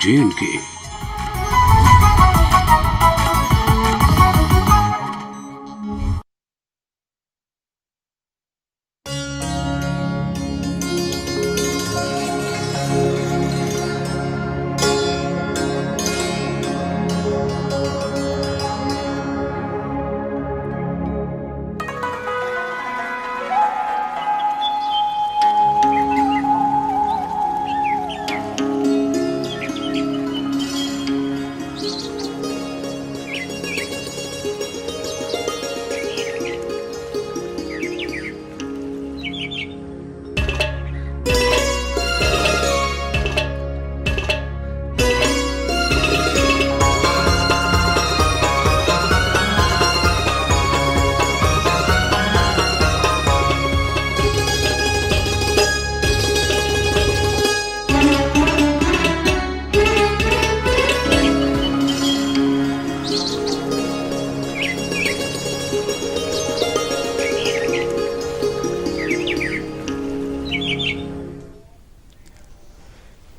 J&K।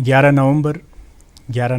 11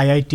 IIT,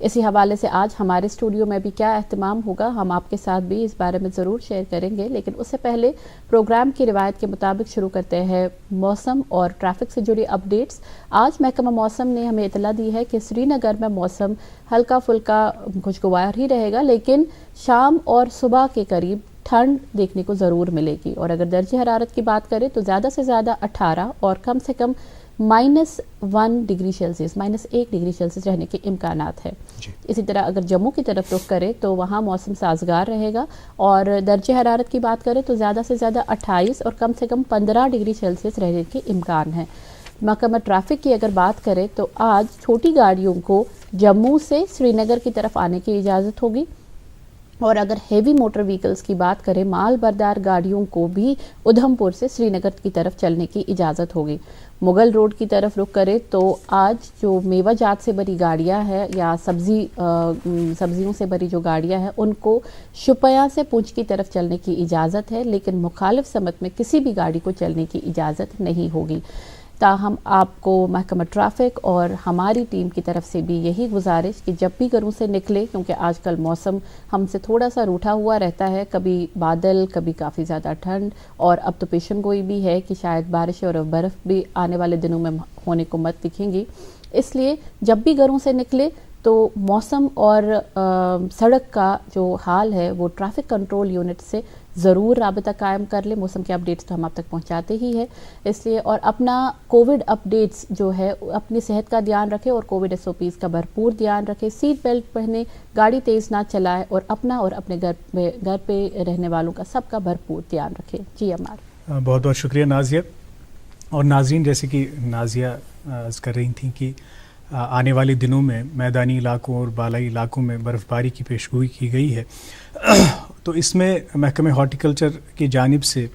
اسی حوالے سے آج ہمارے اسٹوڈیو میں بھی کیا اہتمام ہوگا ہم آپ کے ساتھ بھی اس بارے میں ضرور شیئر کریں گے، لیکن اس سے پہلے پروگرام کی روایت کے مطابق شروع کرتے ہیں موسم اور ٹریفک سے جڑی اپڈیٹس۔ آج محکمہ موسم نے ہمیں اطلاع دی ہے کہ سری نگر میں موسم ہلکا پھلکا خوشگوار ہی رہے گا، لیکن شام اور صبح کے قریب ٹھنڈ دیکھنے کو ضرور ملے گی، اور اگر درجہ حرارت کی بات کریں تو زیادہ سے زیادہ 18 اور کم سے کم -1 ڈگری سیلسیس -1 ڈگری سیلسیس رہنے کے امکانات ہیں۔ اسی طرح اگر جموں کی طرف رخ کریں تو وہاں موسم سازگار رہے گا، اور درجہ حرارت کی بات کریں تو زیادہ سے زیادہ 28 اور کم سے کم 15 ڈگری سیلسیس رہنے کے امکان ہیں۔ محکمہ ٹریفک کی اگر بات کریں تو آج چھوٹی گاڑیوں کو جموں سے سری نگر کی طرف آنے کی اجازت ہوگی، اور اگر ہیوی موٹر وہیکلز کی بات کریں مال بردار گاڑیوں کو بھی ادھم پور سے سری نگر کی طرف چلنے کی اجازت ہوگی۔ مغل روڈ کی طرف رخ کرے تو آج جو میوہ جات سے بری گاڑیاں ہیں یا سبزیوں سے بری جو گاڑیاں ہیں ان کو شوپیاں سے پونچھ کی طرف چلنے کی اجازت ہے، لیکن مخالف سمت میں کسی بھی گاڑی کو چلنے کی اجازت نہیں ہوگی۔ تاہم آپ کو محکمہ ٹریفک اور ہماری ٹیم کی طرف سے بھی یہی گزارش کہ جب بھی گھروں سے نکلے، کیونکہ آج کل موسم ہم سے تھوڑا سا روٹھا ہوا رہتا ہے، کبھی بادل کبھی کافی زیادہ ٹھنڈ، اور اب تو پیشن گوئی بھی ہے کہ شاید بارش اور برف بھی آنے والے دنوں میں ہونے کو مت دکھیں گی، اس لیے جب بھی گھروں سے نکلے تو موسم اور سڑک کا جو حال ہے وہ ٹریفک کنٹرول یونٹ سے ضرور رابطہ قائم کر لیں۔ موسم کے اپڈیٹس تو ہم آپ تک پہنچاتے ہی ہیں، اس لیے اور اپنا کووڈ اپڈیٹس جو ہے اپنی صحت کا دھیان رکھیں اور کووڈ SOPs کا بھرپور دھیان رکھیں، سیٹ بیلٹ پہنیں، گاڑی تیز نہ چلائیں، اور اپنا اور اپنے گھر پہ رہنے والوں کا سب کا بھرپور دھیان رکھیں۔ جی عمار، بہت بہت شکریہ نازیہ۔ اور ناظرین، جیسے کہ نازیہ عرض کر رہی تھیں کہ آنے والے دنوں میں میدانی علاقوں اور بالائی علاقوں میں برف باری کی پیشگوئی کی گئی ہے، تو اس میں محکمہ ہارٹیکلچر کی جانب سے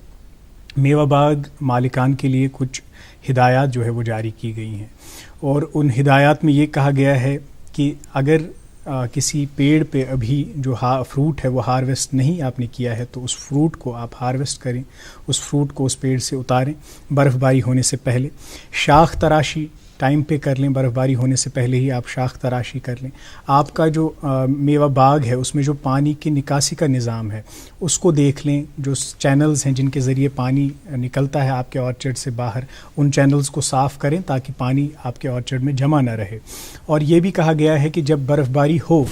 میوہ باغ مالکان کے لیے کچھ ہدایات جو ہے وہ جاری کی گئی ہیں، اور ان ہدایات میں یہ کہا گیا ہے کہ اگر کسی پیڑ پہ ابھی جو فروٹ ہے وہ ہارویسٹ نہیں آپ نے کیا ہے تو اس فروٹ کو آپ ہارویسٹ کریں، اس فروٹ کو اس پیڑ سے اتاریں برف باری ہونے سے پہلے۔ شاخ تراشی ٹائم پہ کر لیں، برف باری ہونے سے پہلے ہی آپ شاخ تراشی کر لیں۔ آپ کا جو میوہ باغ ہے اس میں جو پانی کی نکاسی کا نظام ہے اس کو دیکھ لیں، جو چینلز ہیں جن کے ذریعے پانی نکلتا ہے آپ کے آرچرڈ سے باہر، ان چینلز کو صاف کریں تاکہ پانی آپ کے آرچرڈ میں جمع نہ رہے۔ اور یہ بھی کہا گیا ہے کہ جب برف باری ہو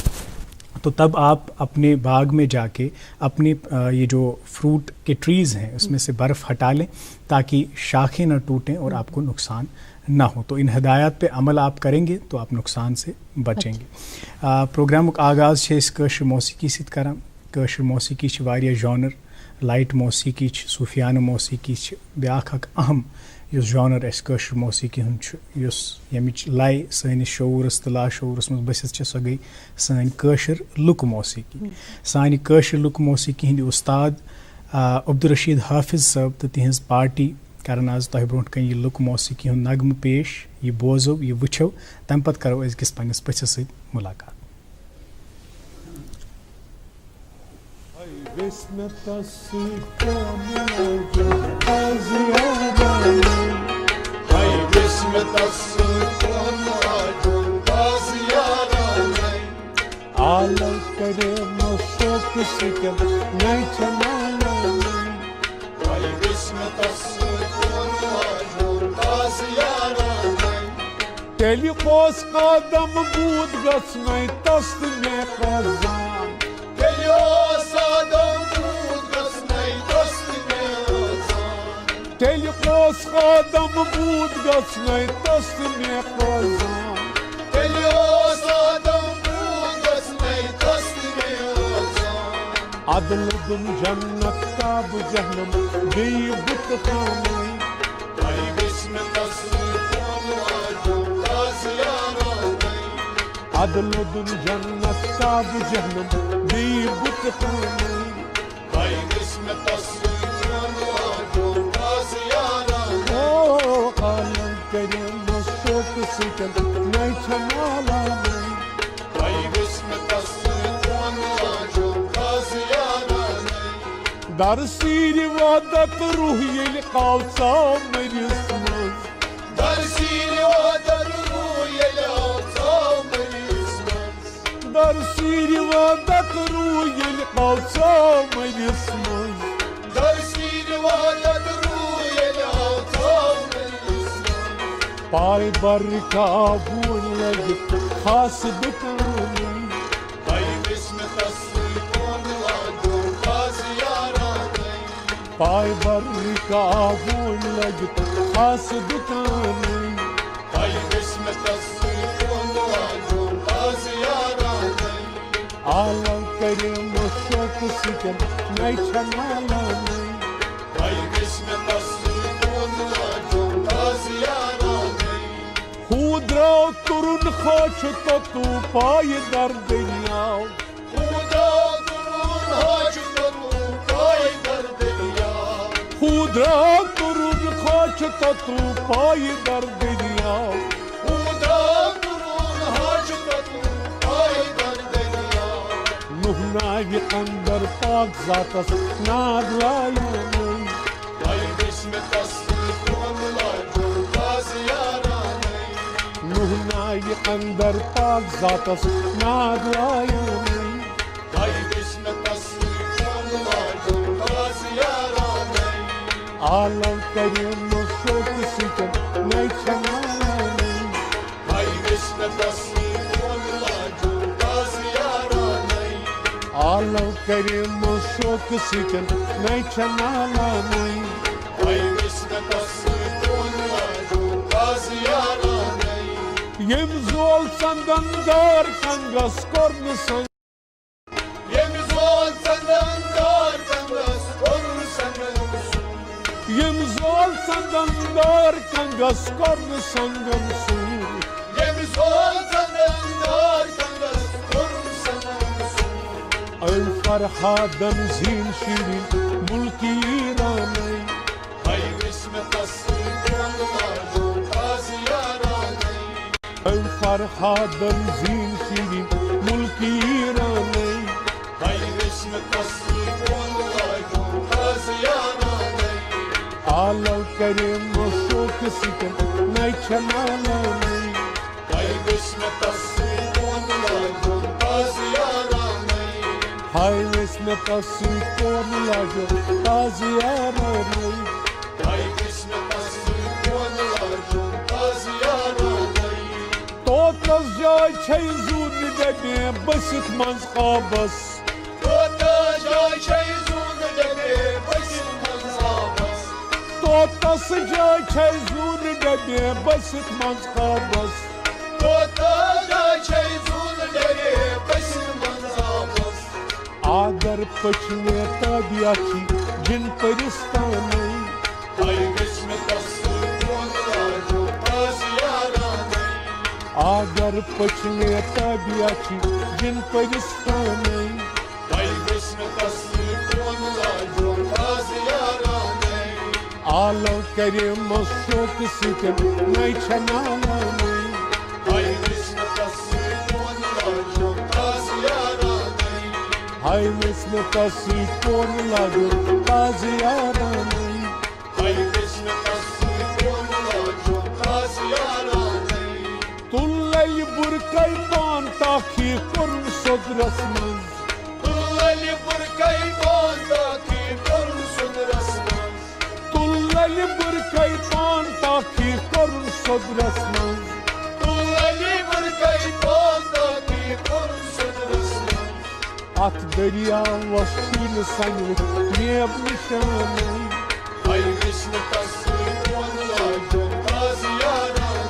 تو تب آپ اپنے باغ میں جا کے اپنے یہ جو فروٹ کے ٹریز ہیں اس میں سے برف ہٹا لیں تاکہ شاخیں نہ ٹوٹیں اور آپ کو نقصان نہ ہو۔ تو ان ہدایات پہ عمل آپ کریں گے تو آپ نقصان سے بچیں گے۔ پروگرام آغاز ہے اس قشر موسیقی ست کران۔ قشر موسیقی واریاہ جانر، لائٹ موسیقی صوفیانہ موسیقی بیاکھ اکھ اہم یس جانر اس قشر موسیقی ہند یس یمچ لائے سانس شعورس تو لاشعورس مز بسِتھ سو گئی سان قشر لک موسیقی۔ سانہ قشر لک موسیقی ہند استاد عبدالرشید حافظ صاحب تو تہذ پارٹی کرن آز تہ برونٹ کن یہ لک موسیقی ہند نغمہ پیش، یہ بوزو، یہ وچھو، تم پتہ کرو أزکِس پننس پٔژھِس سۭتۍ ملاقات۔ تیلی قوس قدم بود گژھنے تست مے خزان، تیلی قوس قدم بود گژھنے تست مے خزان، تیلی قوس قدم بود گژھنے تست مے خزان، تیلی قوس قدم بود گژھنے تست مے خزان۔ عدل دن جنت تاب جہنم بیٚیہِ بُتہٕ خانٕے، تۄہہِ گژھِ مےٚ عدل دن جنت تاب جہنم بیٚیہِ بُتہٕ خانٕے، تۄہہِ گژھِ مےٚ او عالم کٔرِم شوقہٕ سۭتۍ نَے چھےٚ نالانٕے، تۄہہِ گژھِ مےٚ در سیٖرِ وادت روح ییٚلہِ آو ژاو مٔرِس منٛز، در سیٖرِ وادت روح ییٚلہِ آو ژاو مٔرِس منٛز، در سیر وادت رو یل قوصا مجسمن در سیر وادت رو یل قوصا مجسمن پای برکابون لگت خاص بکانی پای بسم تصریفون لگت خاص یارانی پای برکابون لگت خاص بکانی پای بسم تصریفون لگت خاص یارانی عالم کریم و شوق سکن نیچن عالمی پای بسم تصریفون لگت خاص یارانی خود را ترون خاچ تو پای در دنیا خود را ترون خاچ تو پای در دنیا خود را ترون خاچ تو پای در دنیا خود را ترون خاچ تو پای در دنیا نهنای اندر پاک ذات ناد لایانی پای بسم تصریفون لگت خاص یارانی نهنای اندر پاک ذات ناد لایانی پای بسم تصریفون لگت خاص یارانی عالم کریم و شوق سکن نیچن عالمی پای بسم تصریفون لگت خاص یارانی عالم کریم و شوق سکن نیچن عالمی پای بسم تصریفون لگت خاص یارانی یم زول سندندار کنگس کرن سنگ یم زول سندندار کنگس کرن سنگ یم زول سندندار کنگس کرن سنگم سور یم زول سندندار کنگس کرن سنگم سور ای فرهادم زین شیرین ملکی ایرانی پای بسم تصریفون لگت خاص یارانی ای فرهادم زین شیرین ملکی ایرانی پای بسم تصریفون لگت خاص یارانی عالم کریم و شوق سکن نیچن عالمی پای بسم تصریفون لگت خاص یارانی پای بسم تصریفون لگت خاص یارانی پای بسم تصریفون لگت خاص یارانی توتس جای چی زود دبی بسیت منز قابس توتس جای چی زود دبی بسیت منز قابس توتس جای چی زود دبی بسیت منز قابس توتس جای چی زود دبی بسیت منز قابس آگر پچنے طبیعتی جن پرستانی پای بسم تصریفون لگت خاص یارانی آگر پچنے طبیعتی جن پرستانی پای بسم تصریفون لگت خاص یارانی عالم کریم و شوق سکن نیچن عالمی پای بسم تصریفون لگت خاص یارانی پای بسم تصریفون لگت خاص یارانی پای بسم تصریفون لگت خاص یارانی تللی برکای بان تاکی کرن صدرس منز تللی برکای بان تاکی کرن صدرس منز تللی برکای بان تاکی کرن صدرس منز تللی برکای بان تاکی کرن صدرس منز ات دریا وشین سنگ نیب نشانی پای بسم تصریفون لگت خاص یارانی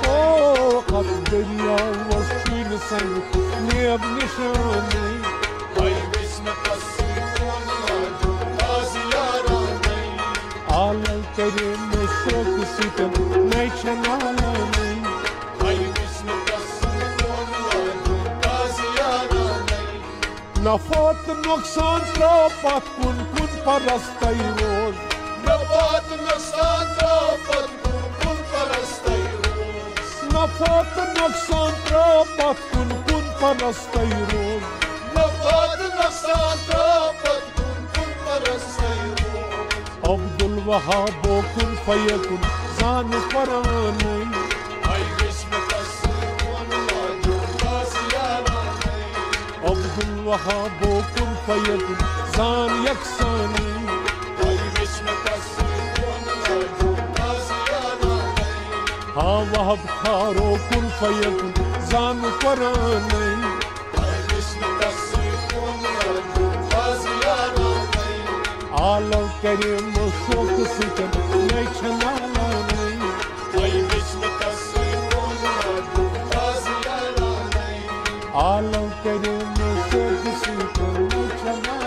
ات دریا وشین سنگ نیب نشانی پای بسم تصریفون لگت خاص یارانی عالم کریم و شوق سکن نیچن عالمی پای بسم تصریفون لگت خاص یارانی نفات نقصان را پت کن پرستی روز نفات نقصان را پت کن پرستی روز نفات نقصان را پت کن پرستی روز نفات نقصان را پت کن پرستی روز عبدالوهاب کن فیکن زان قرآنی پای بسم تصریفون لگت خاص یارانی وهاب كن فيكن زان يكساني ها وهب خارو كن فيكن زان قراني عالم كريم شوق سكن نيشن عالمي عالم كريم شوق سكن نيشن عالمي.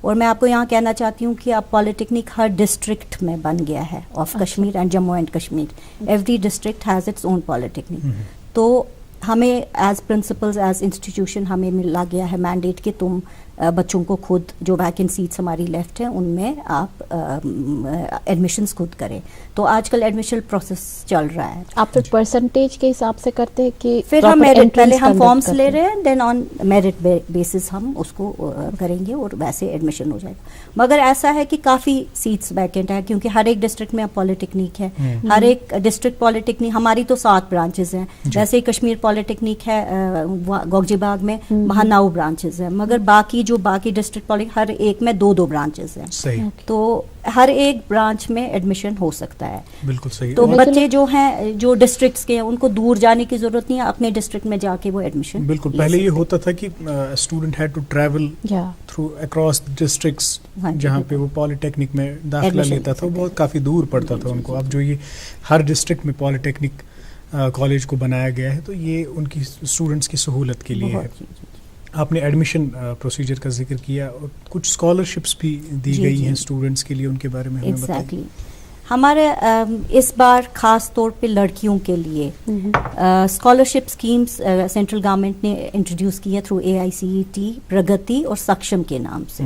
اور میں آپ کو یہاں کہنا چاہتی ہوں کہ اب پالیٹیکنک ہر ڈسٹرکٹ میں بن گیا ہے of Kashmir and Jammu and Kashmir. Every district has its own polytechnic. تو ہمیں ایز پرنسپلز ایز انسٹیٹیوشن ہمیں ملا گیا ہے مینڈیٹ کہ تم بچوں کو خود جو ویکنسیز ہماری لیفٹ ہیں ان میں آپ ایڈمیشنز خود کریں. تو آج کل ایڈمیشن پروسیس چل رہا ہے. آپ پھر پرسنٹیج کے حساب سے کرتے ہیں کہ پھر ہم میرٹ پہلے ہم فارمس لے رہے ہیں دین آن میرٹ بیسس ہم اس کو کریں گے اور ویسے ایڈمیشن ہو جائے گا. مگر ایسا ہے کہ کافی سیٹس ویکنٹ ہیں کیونکہ ہر ایک ڈسٹرکٹ میں اب پالیٹیکنک ہے. ہر ایک ڈسٹرکٹ پالیٹیکنک ہماری تو 7 برانچز ہیں. جیسے ہی کشمیر پالیٹیکنک ہے گوگجی باغ میں وہاں 9 برانچز ہیں. مگر باقی ڈسٹرکٹ پالیٹیکنک ہر ایک میں 2 برانچز ہیں. تو ہر ایک برانچ میں ایڈمیشن ہو سکتا ہے. بالکل صحیح. تو بچے جو ہیں جو ڈسٹرکٹس کے ہیں ان کو دور جانے کی ضرورت نہیں ہے, اپنے ڈسٹرکٹ میں جا کے وہ ایڈمیشن. بالکل پہلے یہ ہوتا تھا کہ student had to travel through across districts جہاں پہ وہ پالیٹیکنک میں داخلہ لیتا تھا, وہ بہت کافی دور پڑتا تھا ان کو. اب جو یہ ہر ڈسٹرکٹ میں پالیٹیکنک کالج کو بنایا گیا ہے تو یہ ان کی اسٹوڈنٹس کی سہولت کے لیے ہے. آپ نے ایڈمیشن پروسیجر کا ذکر کیا اور کچھ اسکالرشپس بھی دی گئی ہیں اسٹوڈنٹس کے لیے, ان کے بارے میں ہمیں بتائیے. ہمارے اس بار خاص طور پہ لڑکیوں کے لیے اسکالرشپ اسکیمس سینٹرل گورنمنٹ نے انٹروڈیوس کی ہے تھرو AICTE پرگتی اور سکشم کے نام سے.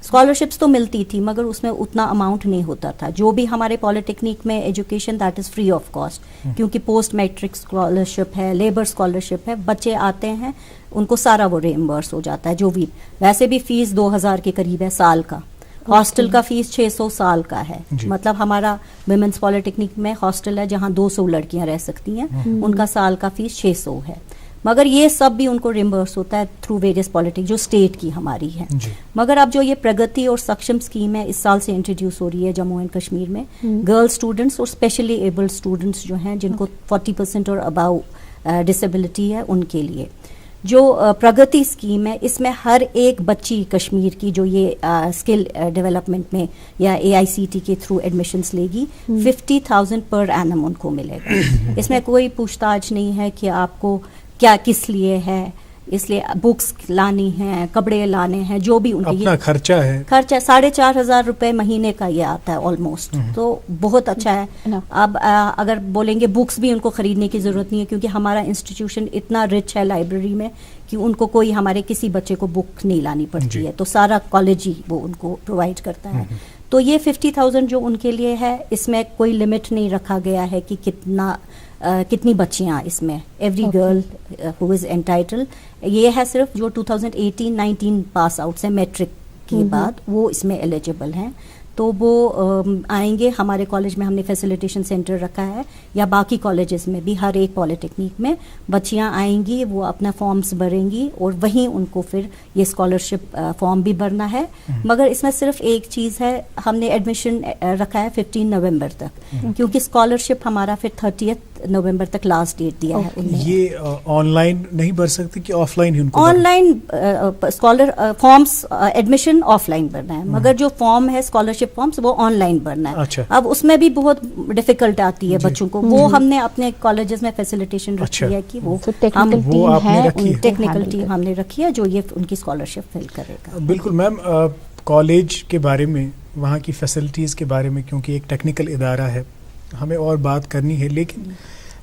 اسکالرشپس تو ملتی تھی مگر اس میں اتنا اماؤنٹ نہیں ہوتا تھا. جو بھی ہمارے پالیٹیکنک میں education that is free of cost, کیونکہ پوسٹ میٹرک اسکالرشپ ہے, لیبر اسکالرشپ ہے, بچے آتے ہیں ان کو سارا وہ ریمبرس ہو جاتا ہے. جو بھی ویسے بھی فیس 2000 کے قریب ہے سال کا. ہاسٹل کا فیس 600 سال کا ہے. مطلب ہمارا ویمنس پالیٹیکنک میں ہاسٹل ہے جہاں 200 لڑکیاں رہ سکتی ہیں, ان کا سال کا فیس 600 ہے. مگر یہ سب بھی ان کو ریمبرس ہوتا ہے تھرو ویریس پالیٹک جو اسٹیٹ کی ہماری ہے. مگر اب جو یہ پرگتی اور سکشم اسکیم ہے اس سال سے انٹروڈیوس ہو رہی ہے جموں اینڈ کشمیر میں, گرل اسٹوڈنٹس اور اسپیشلی ایبلڈ اسٹوڈنٹس جو ہیں جن کو 40% اور اباؤ ڈسیبلٹی ہے ان کے لیے. جو پرگتی اسکیم ہے اس میں ہر ایک بچی کشمیر کی جو یہ اسکل ڈیولپمنٹ میں یا AICTE کے تھرو ایڈمیشنس لے گی 50,000 پر اینم ان کو ملے گا. اس میں کوئی پوچھ تاچھ نہیں ہے کہ آپ کو کیا کس لیے ہے, اس لیے بکس لانی ہیں, کپڑے لانے ہیں, جو بھی ان کے اپنا خرچہ ہے. خرچہ 4,500 روپے مہینے کا یہ آتا ہے آلموسٹ. تو بہت اچھا ہے. اب اگر بولیں گے بکس بھی ان کو خریدنے کی ضرورت نہیں ہے کیونکہ ہمارا انسٹیٹیوشن اتنا رچ ہے لائبریری میں کہ ان کو کوئی ہمارے کسی بچے کو بک نہیں لانی پڑتی ہے. تو سارا کالج ہی وہ ان کو پرووائڈ کرتا ہے. تو یہ 50,000 جو ان کے لیے ہے اس میں کوئی لمٹ نہیں رکھا گیا ہے کہ کتنی بچیاں اس میں. Every girl who is entitled. یہ ہے صرف جو 2018-19 پاس آؤٹس ہیں میٹرک کے بعد وہ اس میں ایلیجیبل ہیں. تو وہ آئیں گے ہمارے کالج میں. ہم نے فیسیلیٹیشن سینٹر رکھا ہے یا باقی کالجز میں بھی ہر ایک پالیٹیکنک میں بچیاں آئیں گی, وہ اپنا فارمز بھریں گی اور وہیں ان کو پھر یہ اسکالرشپ فارم بھی بھرنا ہے. مگر اس میں صرف ایک چیز ہے, ہم نے ایڈمیشن رکھا ہے 15 نومبر تک کیونکہ اسکالرشپ ہمارا پھر 30 نومبر تک لاسٹ ڈیٹ دیا ہے. یہ آن لائن نہیں بھر سکتے کہ آف لائن ہی ان کو؟ Online forms admission offline بھرنا ہے مگر جو فارم ہے اسکالرشپ فارمس وہ آن لائن بھرنا ہے. اب اس میں بھی بہت ڈیفیکلٹ آتی ہے بچوں کو. وہ ہم نے اپنے کالجز میں فیسیلیٹیشن رکھی ہے کہ وہ ٹیکنیکل ٹیم ہم نے رکھی ہے جو یہ ان کی اسکالرشپ فل کرے گا. بالکل میم, کالج کے بارے میں وہاں کی فیسلٹیز کے بارے میں کیونکہ ایک ٹیکنیکل ادارہ ہے ہمیں اور بات کرنی ہے, لیکن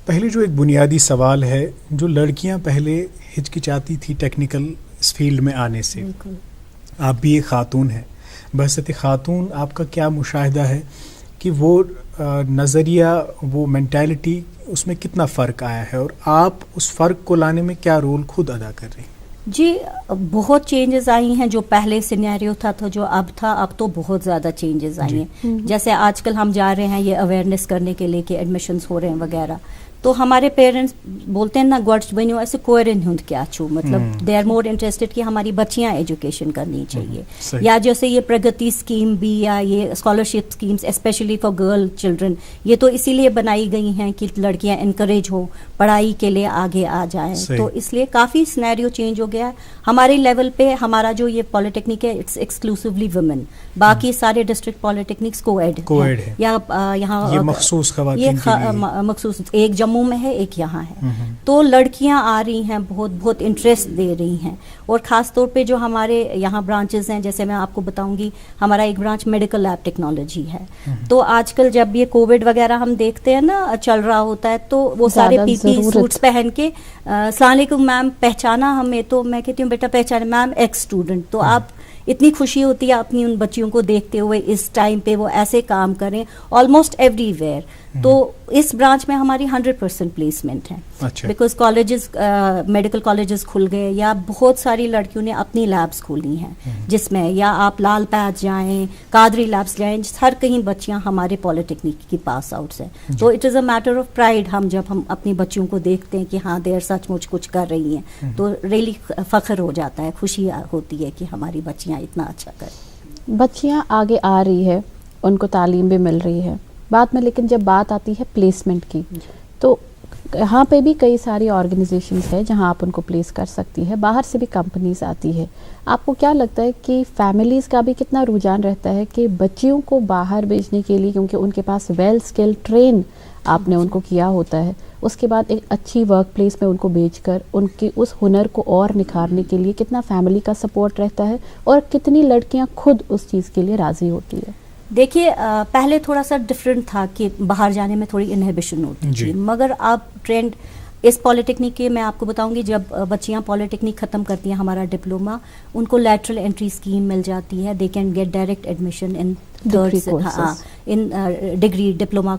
پہلے جو ایک بنیادی سوال ہے, جو لڑکیاں پہلے ہچکچاتی تھی ٹیکنیکل اس فیلڈ میں آنے سے, آپ بھی ایک خاتون ہیں, بحثیت خاتون آپ کا کیا مشاہدہ ہے کہ وہ نظریہ وہ مینٹالٹی اس میں کتنا فرق آیا ہے اور آپ اس فرق کو لانے میں کیا رول خود ادا کر رہی ہیں؟ جی بہت چینجز آئی ہیں. جو پہلے سینیریو تھا جو اب تھا, اب تو بہت زیادہ چینجز آئی ہیں. جیسے آج کل ہم جا رہے ہیں یہ اویئرنیس کرنے کے لیے کہ ایڈمیشنز ہو رہے ہیں وغیرہ, تو ہمارے پیرنٹس بولتے ہیں نا گوڈس بنو ایسے کوئرن ہند کیا چھو, مطلب دے آر مور انٹرسٹڈ کہ ہماری بچیاں ایجوکیشن کرنی چاہیے. یا جیسے یہ پرگتی اسکیم بھی یا یہ scholarship schemes especially for girl children, یہ تو اسی لیے بنائی گئی ہیں کہ لڑکیاں انکریج ہو, پڑھائی کے لیے آگے آ جائیں. تو اس لیے کافی سینیریو چینج ہو گیا ہے. ہمارے لیول پہ ہمارا جو یہ پالیٹیکنک ہے اٹس ایکسکلوسیولی ویمن, باقی سارے ڈسٹرکٹ پالیٹیکنکس کو ایڈ ہے یا یہاں مخصوص خواتین مخصوص. ایک جموں میں ہے, ایک یہاں ہے. تو لڑکیاں آ رہی ہیں, بہت بہت انٹرسٹ دے رہی ہیں. اور خاص طور پہ جو ہمارے یہاں برانچز ہیں, جیسے میں آپ کو بتاؤں گی, ہمارا ایک برانچ میڈیکل لیب ٹیکنالوجی ہے. تو آج کل جب یہ کووڈ وغیرہ ہم دیکھتے ہیں نا چل رہا ہوتا ہے, تو وہ سارے پی پی سوٹس پہن کے السلام علیکم میم پہچانا ہمیں, تو میں کہتی ہوں بیٹا پہچانا میم ایکس اسٹوڈنٹ. تو آپ اتنی خوشی ہوتی ہے اپنی ان بچیوں کو دیکھتے ہوئے اس ٹائم پہ وہ ایسے کام کریں آلموسٹ ایوری ویئر. تو اس برانچ میں ہماری 100% پلیسمنٹ ہے, بیکاز کالجز میڈیکل کالجز کھل گئے, یا بہت ساری لڑکیوں نے اپنی لیبس کھولی ہیں, جس میں یا آپ لال پیچ جائیں, قادری لیبس جائیں, ہر کہیں بچیاں ہمارے پالیٹیکنک کی پاس آؤٹس ہیں. تو it is a matter of pride, جب ہم اپنی بچیوں کو دیکھتے ہیں کہ ہاں دیر سچ مچ کچھ کر رہی ہیں, تو ریئلی فخر ہو جاتا ہے, خوشی ہوتی ہے کہ ہماری بچیاں اتنا اچھا کریں. بچیاں آگے آ رہی ہے, ان کو تعلیم بھی مل رہی ہے بعد میں, لیکن جب بات آتی ہے پلیسمنٹ کی, تو یہاں پہ بھی کئی ساری آرگنائزیشنز ہیں جہاں آپ ان کو پلیس کر سکتی ہے, باہر سے بھی کمپنیز آتی ہے. آپ کو کیا لگتا ہے کہ فیملیز کا بھی کتنا رجحان رہتا ہے کہ بچیوں کو باہر بھیجنے کے لیے, کیونکہ ان کے پاس ویل اسکل ٹرین آپ نے ان کو کیا ہوتا ہے, اس کے بعد ایک اچھی ورک پلیس میں ان کو بھیج کر ان کے اس ہنر کو اور نکھارنے کے لیے کتنا فیملی کا سپورٹ رہتا ہے, اور کتنی لڑکیاں خود اس چیز کے لیے راضی ہوتی ہے؟ دیکھیے پہلے تھوڑا سا ڈفرینٹ تھا کہ باہر جانے میں تھوڑی انہیبیشن ہوتی تھی, مگر اب ٹرینڈ اس پالیٹیکنک کے, میں آپ کو بتاؤں گی, جب بچیاں پالیٹیکنک ختم کرتی ہیں ہمارا ڈپلوما, ان کو لیٹرل انٹری اسکیم مل جاتی ہے, they can get direct admission in degree diploma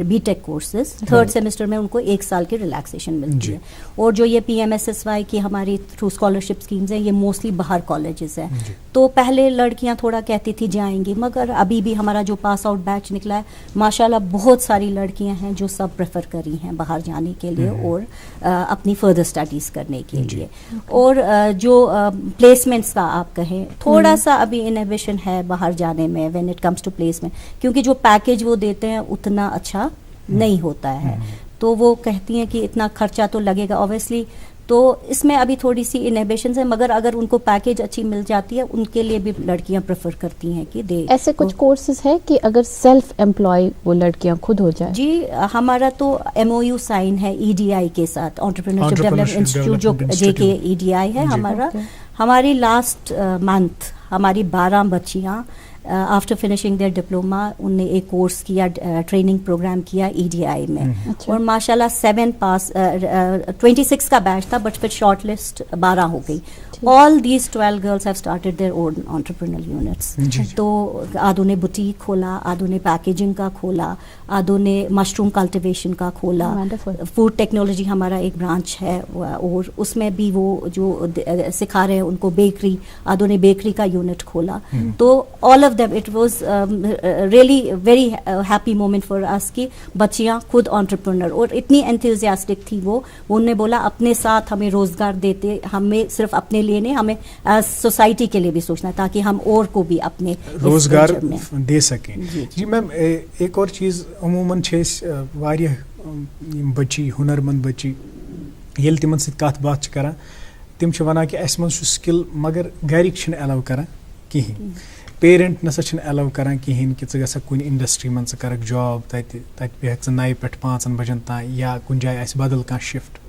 B tech courses. Third semester میں ان کو 1 سال کی ریلیکسیشن ملتی ہے. اور جو یہ P M S S Y کی ہماری تھرو اسکالرشپ اسکیمز ہیں, یہ موسٹلی باہر کالجز ہیں. تو پہلے لڑکیاں تھوڑا کہتی تھی جائیں گی, مگر ابھی بھی ہمارا جو پاس آؤٹ بیچ نکلا ہے ماشاءاللہ بہت ساری لڑکیاں ہیں جو سب پریفر کر رہی ہیں باہر جانے کے لیے اور اپنی فردر اسٹڈیز کرنے کے لیے. اور جو پلیسمنٹس کا آپ کہیں, تھوڑا سا ابھی انہیبیشن ہے باہر جانے میں when it comes to placement, کیونکہ جو پیکیج وہ دیتے ہیں اتنا اچھا نہیں ہوتا ہے. تو وہ کہتی ہیں کہ اتنا خرچہ تو لگے گا اوبیسلی, تو اس میں ابھی تھوڑی سی انہیبیشنز ہیں, مگر اگر ان کو پیکیج اچھی مل جاتی ہے ان کے لیے بھی لڑکیاں پریفر کرتی ہیں کہ ایسے کچھ کورسز ہے کہ اگر سیلف امپلائی وہ لڑکیاں خود ہو جائیں. جی ہمارا تو MOU سائن ہے EDI کے ساتھ, انٹرپرینورشپ ڈیولپمنٹ انسٹیٹیوٹ, جو JK EDI ہے ہمارا. ہماری لاسٹ منتھ ہماری 12 بچیاں آفٹر فنشنگ دیئر ڈپلوما ان نے ایک کورس کیا, ٹریننگ پروگرام کیا EDI میں, اور ماشاءاللہ 7 پاس, 26 کا بیچ تھا بٹ پھر شارٹ لسٹ 12 ہو گئی. All these 12 girls have started their own entrepreneurial units. تو آدھوں نے بوٹیک کھولا, آدھوں نے پیکیجنگ کا کھولا, آدھوں نے مشروم کلٹیویشن کا کھولا. فوڈ ٹیکنالوجی ہمارا ایک برانچ ہے, اور اس میں بھی وہ جو سکھا رہے ہیں ان کو بیکری, آدھوں نے بیکری کا یونٹ کھولا. تو all of them, it was really very happy moment for us کہ بچیاں خود انٹرپرنر, اور اتنی enthusiastic تھی وہ, انہوں نے بولا اپنے ساتھ ہمیں روزگار دیتے, ہمیں صرف اپنے لیے نہیں, ہمیں سوسائٹی کے لیے بھی سوچنا ہے تاکہ ہم اور کو بھی اپنے روزگار دے سکیں. جی میم, ایک اور چیز عموماً واریاہ بچی, ہنر مند بچی, ییٚلہِ تِمن سۭتۍ کتھ باتھ چھِ کران, تِم چھِ وَنان کہِ اَسہِ منٛز چھُ سکل, مگر گرِکۍ چھِنہٕ ایلو کران کِہیٖنۍ. پیرنٹ نسا چھِنہٕ ایلو کران کِہیٖنۍ کہِ ژٕ گژھکھ کُنہِ انڈسٹری منٛز, ژٕ کرکھ جاب تتہِ بیٚہکھ ژٕ 9 پٮ۪ٹھ 5 بجن تام, یا کُنہِ جایہِ آسہِ بدل کانٛہہ شفٹ.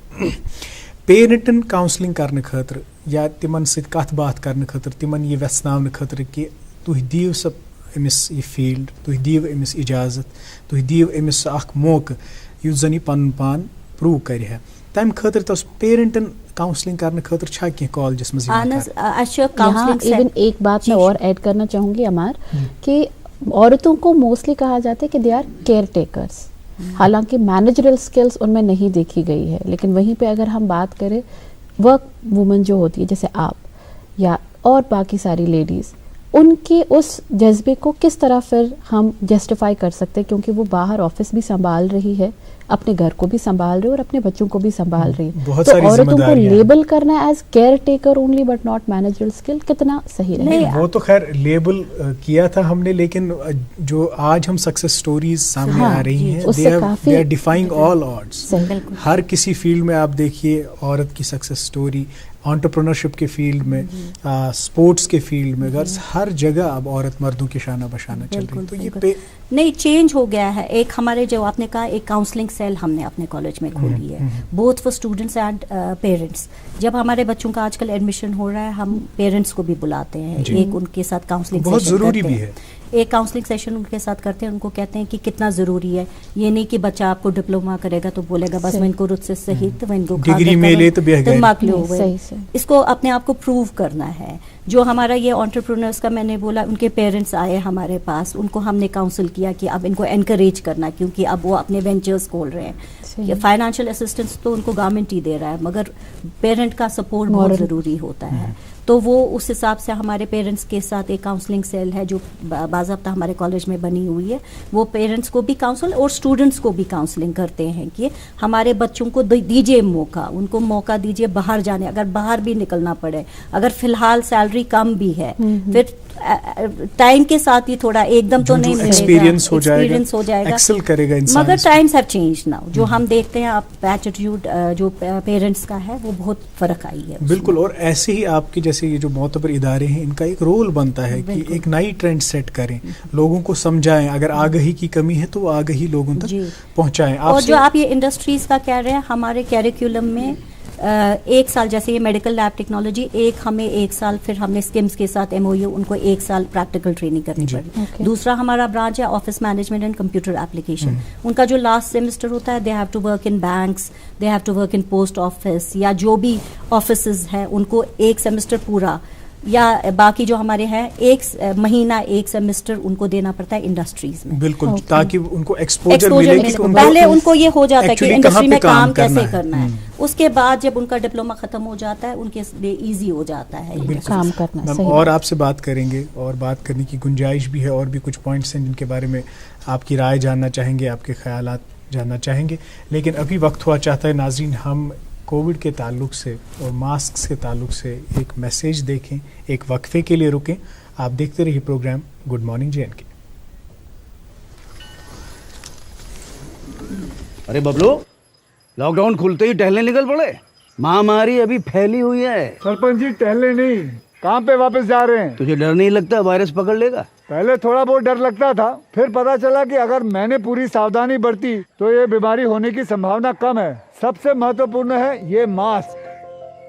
پیرنٹن کاؤنسلنگ کرنے خاطر یا تمن سۭتۍ کتھ باتھ کرنے خاطر, تمن یہ ویژناونہٕ خاطر کہ تُہۍ دِیِو سا أمِس یہِ فیٖلڈ, تُہۍ دِیِو أمِس اجازت, تُہۍ دِیِو أمِس سُہ اکھ موقعہٕ یُس زن یہِ پنُن پان پروو کرِ ہا. تمہِ خٲطرٕ تس پیرنٹن کاؤنسلنگ کرنے خاطر چھا کینٛہہ کالجس منٛز؟ ایون ایک بات میں اور ایڈ کرنا چاہوں گی عمار, کہ عورتوں کو موسٹلی کہا جاتا ہے کہ دے آر کیئر ٹیکرس, حالانکہ مینیجرل سکلز ان میں نہیں دیکھی گئی ہے. لیکن وہیں پہ اگر ہم بات کریں ورک وومن جو ہوتی ہے جیسے آپ یا اور باقی ساری لیڈیز, ان کے اس جذبے کو کس طرح پھر ہم جسٹیفائی کر سکتے ہیں, کیونکہ وہ باہر آفس بھی سنبھال رہی ہے, اپنے گھر کو بھی سنبھال رہی ہے اور اپنے بچوں کو بھی سنبھال رہی ہے. تو عورتوں کو لیبل کرنا as caretaker only but not managerial skill کتنا صحیح رہے گا؟ وہ تو خیر لیبل کیا تھا ہم نے, لیکن جو آج ہم سکسیس سٹوریز سامنے آ رہی ہیں, they are defying all odds. ہر کسی فیلڈ میں آپ دیکھیے عورت کی سکسیس سٹوری, انٹرپرنرشپ کے فیلڈ میں, اسپورٹس کے فیلڈ میں, ہر جگہ اب عورت مردوں کے شانہ بشانہ چل رہی ہے. تو یہ نہیں چینج ہو گیا ہے. ایک ہمارے جو آپ نے کہا ایک کاؤنسلنگ سیل ہم نے اپنے کالج میں کھولی ہے, both for students and parents. جب ہمارے بچوں کا آج کل ایڈمیشن ہو رہا ہے, ہم پیرنٹس کو بھی بلاتے ہیں, ایک ان کے ساتھ کاؤنسلنگ بہت ضروری بھی ہے, ایک کاؤنسلنگ سیشن ان کے ساتھ کرتے ہیں, ان کو کہتے ہیں کہ کتنا ضروری ہے. یہ نہیں کہ بچہ آپ کو ڈپلوما کرے گا تو بولے گا بس میں ان کو رت سے صحیح تو میں ان کو ڈگری میں لے تو اس کو اپنے آپ کو پروو کرنا ہے. جو ہمارا یہ انٹرپرینورس کا میں نے بولا, ان کے پیرنٹس آئے ہمارے پاس, ان کو ہم نے کاؤنسل کیا کہ اب ان کو انکریج کرنا, کیونکہ اب وہ اپنے وینچرز کھول رہے ہیں. فائنینشیل اسسٹنس تو ان کو گورنمنٹ ہی دے رہا ہے, مگر پیرنٹ کا سپورٹ بہت ضروری ہوتا ہے. تو وہ اس حساب سے ہمارے پیرنٹس کے ساتھ ایک کاؤنسلنگ سیل ہے جو باضابطہ ہمارے کالج میں بنی ہوئی ہے. وہ پیرنٹس کو بھی کاؤنسل اور اسٹوڈنٹس کو بھی کاؤنسلنگ کرتے ہیں کہ ہمارے بچوں کو دیجیے موقع, ان کو موقع دیجیے باہر جانے, اگر باہر بھی نکلنا پڑے, اگر فی الحال سیلری کم بھی ہے, پھر ٹائم کے ساتھ ہی تھوڑا ایک دم تو نہیں ایکسپیرینس ہو جائے گا, ایکسل کرے گا انسان. مگر ٹائمز ہیو چینج ناؤ. جو ہم دیکھتے ہیں آپ ایٹیٹیوڈ جو پیرنٹس کا ہے وہ بہت فرق آئی ہے. بالکل. اور ایسے ہی آپ کے جیسے یہ جو معتبر ادارے ہیں, ان کا ایک رول بنتا ہے کہ ایک نئی ٹرینڈ سیٹ کریں, لوگوں کو سمجھائیں, اگر آگہی کی کمی ہے تو وہ آگہی لوگوں تک پہنچائیں. اور جو آپ یہ انڈسٹریز کا کہہ رہے ہیں, ہمارے کیریکولم میں ایک سال, جیسے یہ میڈیکل لیب ٹیکنالوجی, ہمیں ایک سال, پھر ہم نے اسکمس کے ساتھ MOU ان کو ایک سال پریکٹیکل ٹریننگ کرنی پڑی. دوسرا ہمارا برانچ ہے office management and computer application. ان کا جو لاسٹ سیمسٹر ہوتا ہے, they have to work in banks, they have to work in post office, یا جو بھی آفیسز ہیں ان کو ایک سیمسٹر پورا, یا باقی جو ہمارے ہیں ایک مہینہ ایک سیمسٹر ان کو دینا پڑتا ہے انڈسٹریز میں. بالکل, تاکہ ان کو ایکسپوجر ملے. پہلے ان کو یہ ہو جاتا ہے کہ انڈسٹری میں کام کیسے کرنا ہے, اس کے بعد جب ان کا ڈپلوما ختم ہو جاتا ہے ان کے لیے ایزی ہو جاتا ہے کام کرنا. اور آپ سے بات کریں گے, اور بات کرنے کی گنجائش بھی ہے, اور بھی کچھ پوائنٹس ہیں جن کے بارے میں آپ کی رائے جاننا چاہیں گے, آپ کے خیالات جاننا چاہیں گے. لیکن ابھی وقت ہوا چاہتا ہے ناظرین, ہم کووڈ کے تعلق سے اور ماسک کے تعلق سے ایک میسیج دیکھیں, ایک وقفے کے لیے رکیں. آپ دیکھتے رہیے پروگرام گڈ مارننگ JNK. ارے ببلو, لاک ڈاؤن کھلتے ہی ٹہلنے نکل پڑے, مہاماری ابھی پھیلی ہوئی ہے. سرپنچ جی ٹہلنے نہیں, کام پہ واپس جا رہے ہیں. تجھے ڈر نہیں لگتا وائرس پکڑ لے گا؟ پہلے تھوڑا بہت ڈر لگتا تھا, پھر پتا چلا کہ اگر میں نے پوری ساودھانی برتی تو یہ بیماری ہونے کی سمبھاونا کم ہے. سب سے مہتوپورن ہے یہ ماسک.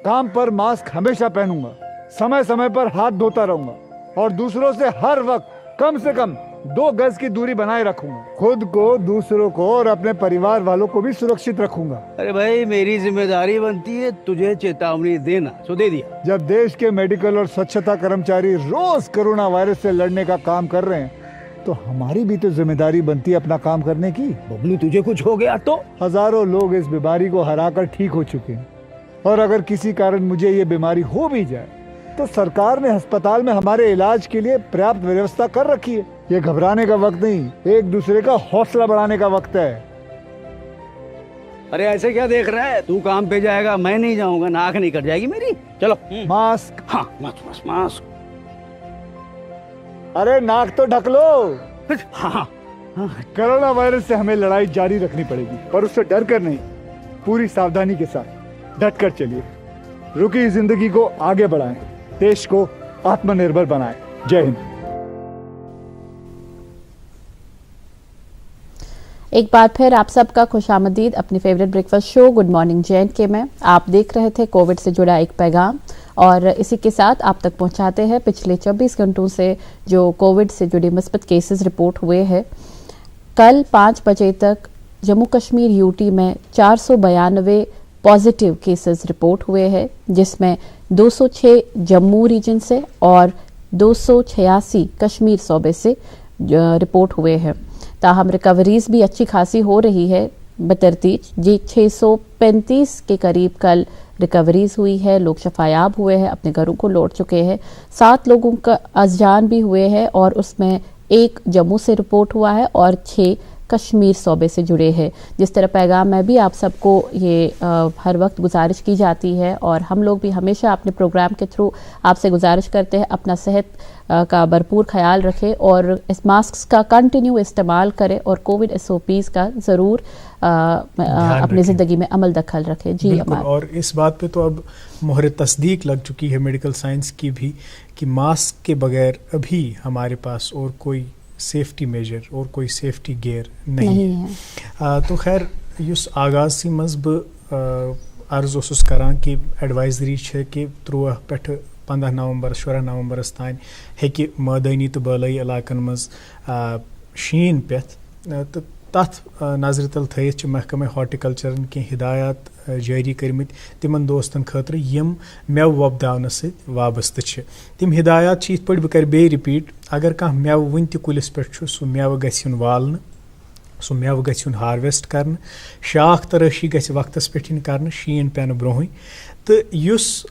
کام پر ماسک ہمیشہ پہنوں گا, سمے سمے پر ہاتھ دھوتا رہوں گا, اور دوسروں سے ہر وقت کم سے کم 2 گز کی دوری بنائے رکھوں گا. خود کو, دوسروں کو اور اپنے پریوار والوں کو بھی سرکشت رکھوں گا. ارے بھائی, میری ذمہ داری بنتی ہے تجھے چیتاونی دینا, سو دے دیا. جب دیش کے میڈیکل اور سوچھتا کرمچاری روز کرونا وائرس سے لڑنے کا کام کر رہے ہیں تو ہماری بھی تو ذمہ داری بنتی ہے اپنا کام کرنے کی. ببلو, تجھے کچھ ہو گیا تو؟ ہزاروں لوگ اس بیماری کو ہرا کر ٹھیک ہو چکے ہیں, اور اگر کسی کارن مجھے یہ بیماری ہو بھی جائے تو سرکار نے ہسپتال میں ہمارے علاج کے لیے پریاپت ویوستھا کر رکھی ہے. یہ گھبرانے کا وقت نہیں, ایک دوسرے کا حوصلہ بڑھانے کا وقت ہے. ارے ایسے کیا دیکھ رہا ہے, تو کام پہ جائے گا, میں نہیں جاؤں گا, ناک نہیں کٹ جائے گی میری. چلو ماسک. ہاں ماسک ماسک. ارے ناک تو ڈھک لو. ہاں, کرونا وائرس سے ہمیں لڑائی جاری رکھنی پڑے گی, پر اس سے ڈر کر نہیں, پوری ساودھانی کے ساتھ ڈٹ کر چلیے. رکی زندگی کو آگے بڑھائیں, دیش کو آتم نربھر بنائیں. جے ہند. ایک بار پھر آپ سب کا خوش آمدید اپنی فیوریٹ بریکفاسٹ شو گڈ مارننگ JNK میں. آپ دیکھ رہے تھے کووڈ سے جڑا ایک پیغام, اور اسی کے ساتھ آپ تک پہنچاتے ہیں پچھلے 24 گھنٹوں سے جو کووڈ سے جڑے مثبت کیسز رپورٹ ہوئے ہیں. کل 5 بجے تک جموں کشمیر UT میں 492 پازیٹیو کیسز رپورٹ ہوئے ہیں, جس میں 206 جموں ریجن سے اور 286 کشمیر صوبے سے رپورٹ ہوئے ہیں. تاہم ریکوریز بھی اچھی خاصی ہو رہی ہے بترتیب. جی 635 کے قریب کل ریکوریز ہوئی ہے, لوگ شفایاب ہوئے ہیں, اپنے گھروں کو لوٹ چکے ہیں. 7 لوگوں کا از جان بھی ہوئے ہیں, اور اس میں 1 جموں سے رپورٹ ہوا ہے اور 6 کشمیر صوبے سے جڑے ہیں. جس طرح پیغام میں بھی آپ سب کو یہ ہر وقت گزارش کی جاتی ہے, اور ہم لوگ بھی ہمیشہ اپنے پروگرام کے تھرو آپ سے گزارش کرتے ہیں اپنا صحت کا بھرپور خیال رکھے, اور اس ماسک کا کنٹینیو استعمال کرے, اور کووڈ SOPs کا ضرور اپنی زندگی میں عمل دخل رکھے. جی اور اس بات پہ تو اب مہر تصدیق لگ چکی ہے میڈیکل سائنس کی بھی کہ ماسک کے بغیر ابھی ہمارے پاس اور کوئی سیفٹی میجر اور کوئی سیفٹی گیئر نہیں ہے. تو خیر یُس آغازسٕے منٛز بہٕ عرض اوسُس کران کہ ایڈوائزری چھِ کہ 13 پٮ۪ٹھ 15 نومبرس 14 نومبرس تام ہیٚکہِ مٲدٲنی تہٕ بٲلٲیی علاقن منٛز شیٖن پٮ۪تھ تہٕ تَتھ نظرِ تل تھٲیِتھ چھِ محکمہ ہارٹیکلچرن کینٛہہ ہدایات جٲری کٔرمٕتۍ تِمن دوستن خٲطرٕ یِم میوٕ وۄپداونہٕ سۭتۍ وابستہٕ چھِ. تِم ہدایات چھِ یِتھ پٲٹھۍ بہٕ کرٕ بیٚیہِ رِپیٖٹ. اگر کانٛہہ میوٕ وُنہِ تہِ کُلِس پٮ۪ٹھ چھُ سُہ میوٕ گژھِ یُن والنہٕ, سُہ میوٕ گژھِ یُن ہارویسٹ کرنہٕ, شاخ ترٲشی گژھِ وقتس پٮ۪ٹھ یِنۍ کرنہٕ شیٖن پٮ۪نہٕ برونٛہٕے. تہٕ یُس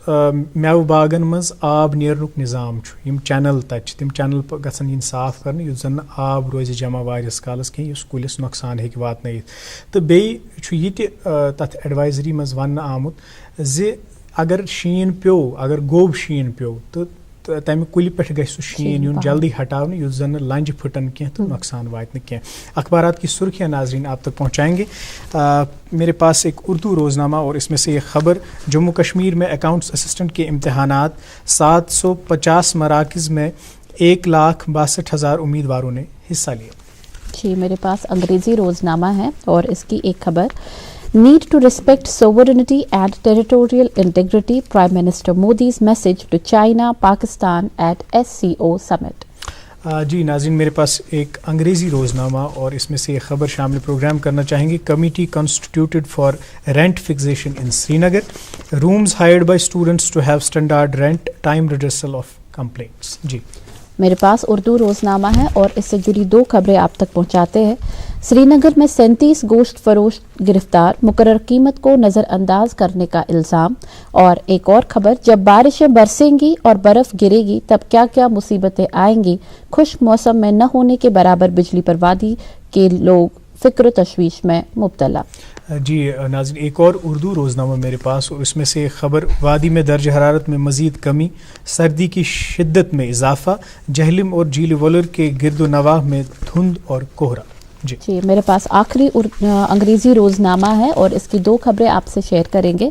میوٕ باغن منٛز آب نیرنُک نظام چھُ, یِم چینل تَتہِ چھِ تِم چینل گژھن یِنۍ صاف کرنہٕ یُتھ زن نہٕ آب روزِ جمع واریاہس کالس کینٛہہ یُس کُلِس نۄقصان ہیٚکہِ واتنٲیِتھ. تہٕ بیٚیہِ چھُ یہِ تہِ تتھ ایڈوایزری منٛز وننہٕ آمُت زِ اگر شیٖن پیوٚو, اگر گوٚب شیٖن پیوٚو تہٕ تمہِ کُلہِ پٮ۪ٹھ گژھِ سُہ شیٖن یُن جلدی ہٹاونہٕ یُتھ زن نہٕ لنجہِ پھٕٹن کینٛہہ تہٕ نۄقصان واتہِ نہٕ کینٛہہ. اخبارات کی سرخیاں ناظرین آپ تک پہنچائیں گے. میرے پاس ایک اردو روزنامہ اور اس میں سے یہ خبر, جموں کشمیر میں اکاؤنٹس اسسٹنٹ کے امتحانات 750 مراکز میں 1,62,000 امیدواروں نے حصہ لیا. جی میرے پاس انگریزی روزنامہ ہے اور اس کی ایک خبر, Need to respect sovereignty and territorial integrity, Prime Minister Modi's message to China, Pakistan at SCO summit. جی ناظرین, میرے پاس ایک انگریزی روزنامہ اور اس میں سے یہ خبر شامل پروگرام کرنا چاہیں گے. Committee constituted for rent fixation in Srinagar, rooms hired by students to have standard rent, time redressal of complaints. جی میرے پاس اردو روزنامہ ہے اور اس سے جڑی 2 خبریں آپ تک پہنچاتے ہیں. سری نگر میں 37 گوشت فروش گرفتار, مقرر قیمت کو نظر انداز کرنے کا الزام. اور ایک اور خبر, جب بارشیں برسیں گی اور برف گرے گی تب کیا کیا مصیبتیں آئیں گی, خشک موسم میں نہ ہونے کے برابر بجلی پر وادی کے لوگ فکر و تشویش میں مبتلا. جی ناظرین, ایک اور اردو روزنامہ میرے پاس اور اس میں سے ایک خبر, وادی میں درجہ حرارت میں مزید کمی, سردی کی شدت میں اضافہ, جہلم اور جھیل ولر کے گرد و نواح میں دھند اور کوہرا. جی میرے پاس آخری انگریزی روزنامہ ہے اور اس کی 2 خبریں آپ سے شیئر کریں گے.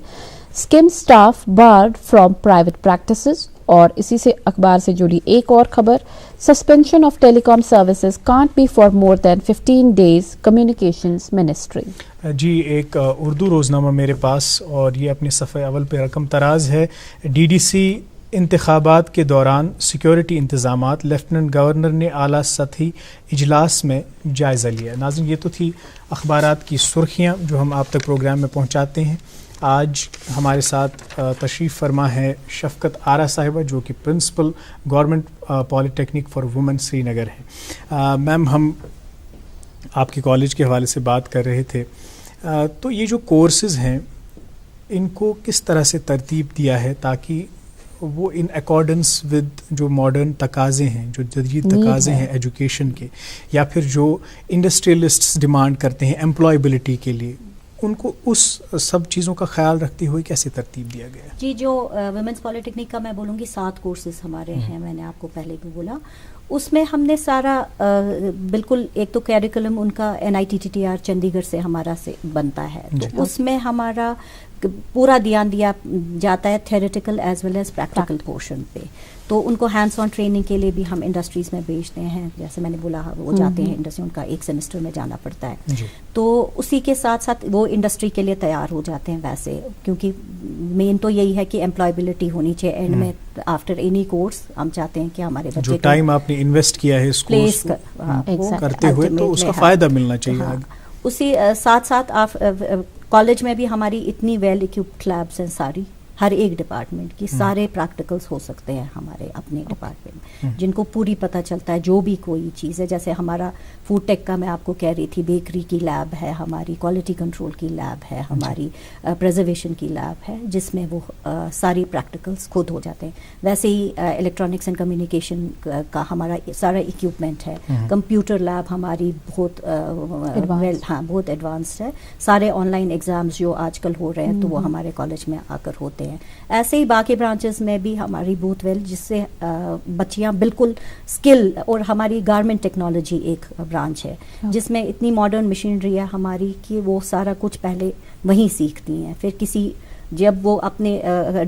SKIMS staff barred from private practices, اور اسی سے اخبار سے جڑی ایک اور خبر, suspension of telecom services can't be for more than 15 days, communications ministry. جی ایک اردو روزنامہ میرے پاس اور یہ اپنے صفحہ اول پہ رقم تراز ہے. ڈی ڈی سی انتخابات کے دوران سیکیورٹی انتظامات, لیفٹیننٹ گورنر نے اعلیٰ سطحی اجلاس میں جائزہ لیا. ناظرین یہ تو تھی اخبارات کی سرخیاں جو ہم آپ تک پروگرام میں پہنچاتے ہیں. آج ہمارے ساتھ تشریف فرما ہے شفقت آرا صاحبہ جو کہ principal government polytechnic for women Srinagar ہیں. میم ہم آپ کے کالج کے حوالے سے بات کر رہے تھے, تو یہ جو کورسز ہیں ان کو کس طرح سے ترتیب دیا ہے تاکہ وہ ان اکارڈنس ود جو ماڈرن تقاضے ہیں, جو جدید تقاضے ہیں ایجوکیشن کے, یا پھر جو انڈسٹریلسٹس ڈیمانڈ کرتے ہیں امپلائبلٹی کے لیے, ان کو اس سب چیزوں کا خیال رکھتے ہوئے کیسے ترتیب دیا گیا؟ جی جو ویمنس پالی ٹیکنک کا میں بولوں گی 7 کورسز ہمارے ہیں, میں نے آپ کو پہلے بھی بولا. اس میں ہم نے سارا بالکل, ایک تو کیریکولم ان کا NITTTR چنڈی گڑھ سے ہمارا سے بنتا ہے, تو اس میں ہمارا پورا دھیان دیا جاتا ہے theoretical as well as practical portion پہ. تو ان کو ہینڈس آن ٹریننگ کے لیے بھی ہم انڈسٹریز میں بھیجتے ہیں, جیسے میں نے بولا وہ جاتے ہیں انڈسٹری, ان کا 1 سیمسٹر میں جانا پڑتا ہے. تو اسی کے ساتھ ساتھ وہ انڈسٹری کے لیے تیار ہو جاتے ہیں ویسے, کیونکہ مین تو یہی ہے کہ امپلائبلٹی ہونی چاہیے اینڈ میں. آفٹر اینی کورس ہم چاہتے ہیں کہ ہمارے بچے جو ٹائم آپ نے انویسٹ کیا ہے اس کورس کرتے ہوئے تو اس کا فائدہ ملنا چاہیے. اسی ساتھ ساتھ کالج میں بھی ہماری اتنی ویل اکوپڈ لیبس ہیں ساری, ہر ایک ڈپارٹمنٹ کی سارے پریکٹیکلس ہو سکتے ہیں ہمارے اپنے ڈپارٹمنٹ میں, جن کو پوری پتہ چلتا ہے جو بھی کوئی چیز ہے. جیسے ہمارا فوڈ ٹیک کا میں آپ کو کہہ رہی تھی, بیکری کی لیب ہے ہماری, کوالٹی کنٹرول کی لیب ہے ہماری, پریزرویشن کی لیب ہے, جس میں وہ ساری پریکٹیکلس خود ہو جاتے ہیں. ویسے ہی الیکٹرانکس اینڈ کمیونیکیشن کا ہمارا سارا اکوپمنٹ ہے. کمپیوٹر لیب ہماری بہت بہت ایڈوانسڈ ہے. سارے آن لائن ایگزامز جو آج کل ہو رہے ہیں تو وہ ہمارے کالج میں آ کر ہوتے ہیں. ایسے ہی باقی برانچز میں بھی ہماری بہت ویل, جس سے بچیاں بالکل اسکل, اور ہماری گارمنٹ ٹیکنالوجی ایک برانچ ہے جس میں اتنی ماڈرن مشینری ہے ہماری کہ وہ سارا کچھ پہلے وہیں سیکھتی ہیں. پھر کسی جب وہ اپنے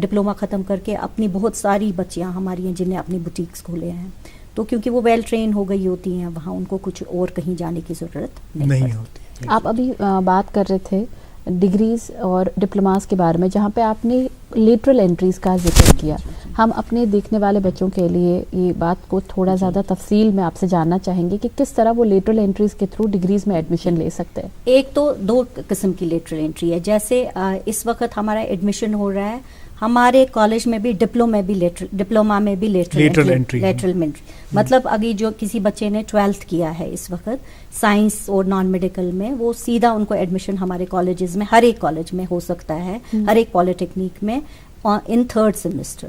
ڈپلوما ختم کر کے اپنی بہت ساری بچیاں ہماری ہیں جنہیں اپنی بوٹیکس کھولے ہیں, تو کیونکہ وہ ویل ٹرین ہو گئی ہوتی ہیں وہاں, ان کو کچھ اور کہیں جانے کی ضرورت نہیں ہوتی. آپ ابھی بات کر رہے تھے ڈگریز اور ڈپلوماز کے بارے میں، جہاں پہ آپ نے لیٹرل انٹریز کا ذکر کیا. ہم اپنے دیکھنے والے بچوں کے لیے یہ بات کو تھوڑا زیادہ تفصیل میں آپ سے جاننا چاہیں گے کہ کس طرح وہ لیٹرل انٹریز کے تھرو ڈگریز میں ایڈمیشن لے سکتے ہیں. ایک تو 2 قسم کی لیٹرل انٹری ہے. جیسے اس وقت ہمارا ایڈمیشن ہو رہا ہے ہمارے کالج میں بھی ڈپلوما میں بھی لیٹرل انٹری، مطلب اگر جو کسی بچے نے 12th کیا ہے اس وقت سائنس اور نان میڈیکل میں، وہ سیدھا ان کو ایڈمیشن ہمارے کالجز میں ہر ایک کالج میں ہو سکتا ہے، ہر ایک پالی ٹیکنیک میں ان 3rd سیمسٹر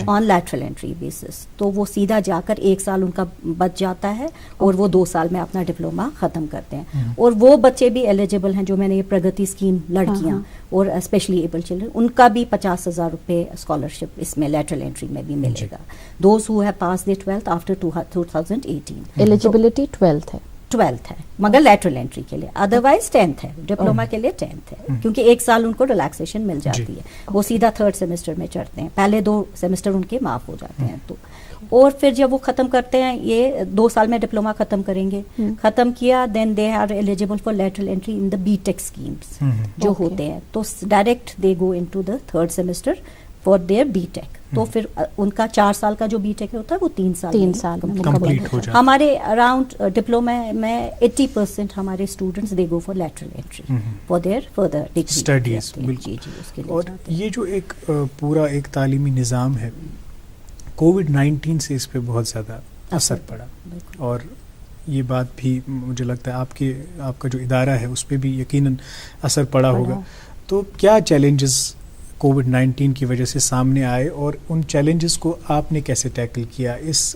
آن لیٹرل انٹری بیسس. تو وہ سیدھا جا کر 1 سال ان کا بچ جاتا ہے اور وہ 2 سال میں اپنا ڈپلوما ختم کرتے ہیں. اور وہ بچے بھی ایلیجیبل ہیں جو میں نے یہ پرگتی اسکیم لڑکیاں اور اسپیشلی ایبل چلڈرن، ان کا بھی 50,000 روپے اسکالرشپ اس میں لیٹرل انٹری میں بھی ملے گا. Those who have pass the 12th after 2018. Eligibility 12th ہے، 12th ہے مگر لیٹرل انٹری کے لیے، ادروائز 10th ہے، ڈپلوما کے لیے 10th ہے، کیونکہ 1 سال ان کو ریلیکسیشن مل جاتی ہے. وہ سیدھا 3rd سیمسٹر میں چڑھتے ہیں، پہلے 2 سیمسٹر ان کے معاف ہو جاتے ہیں. تو اور پھر جب وہ ختم کرتے ہیں، یہ 2 سال میں ڈپلوما ختم کریں گے، ختم کیا then they are eligible for lateral entry in the B Tech schemes جو ہوتے ہیں. تو direct they go into the 3rd semester for their B Tech. تو پھر ان کا 4 سال کا جو بی ٹیک ہوتا ہے وہ 3 سال کمپلیٹ ہو جاتا ہے. ہمارے اراؤنڈ ڈپلوما میں 80% ہمارے students they go for lateral entry for their further degree studies. اور یہ جو ایک پورا ایک تعلیمی نظام ہے، کووڈ-19 سے اس پہ بہت زیادہ اثر پڑا، اور یہ بات بھی مجھے لگتا ہے آپ کا جو ادارہ ہے اس پہ بھی یقیناً اثر پڑا ہوگا. تو کیا چیلنجز کووڈ-19 کی وجہ سے سامنے آئے اور ان چیلنجز کو آپ نے کیسے ٹیکل کیا؟ اس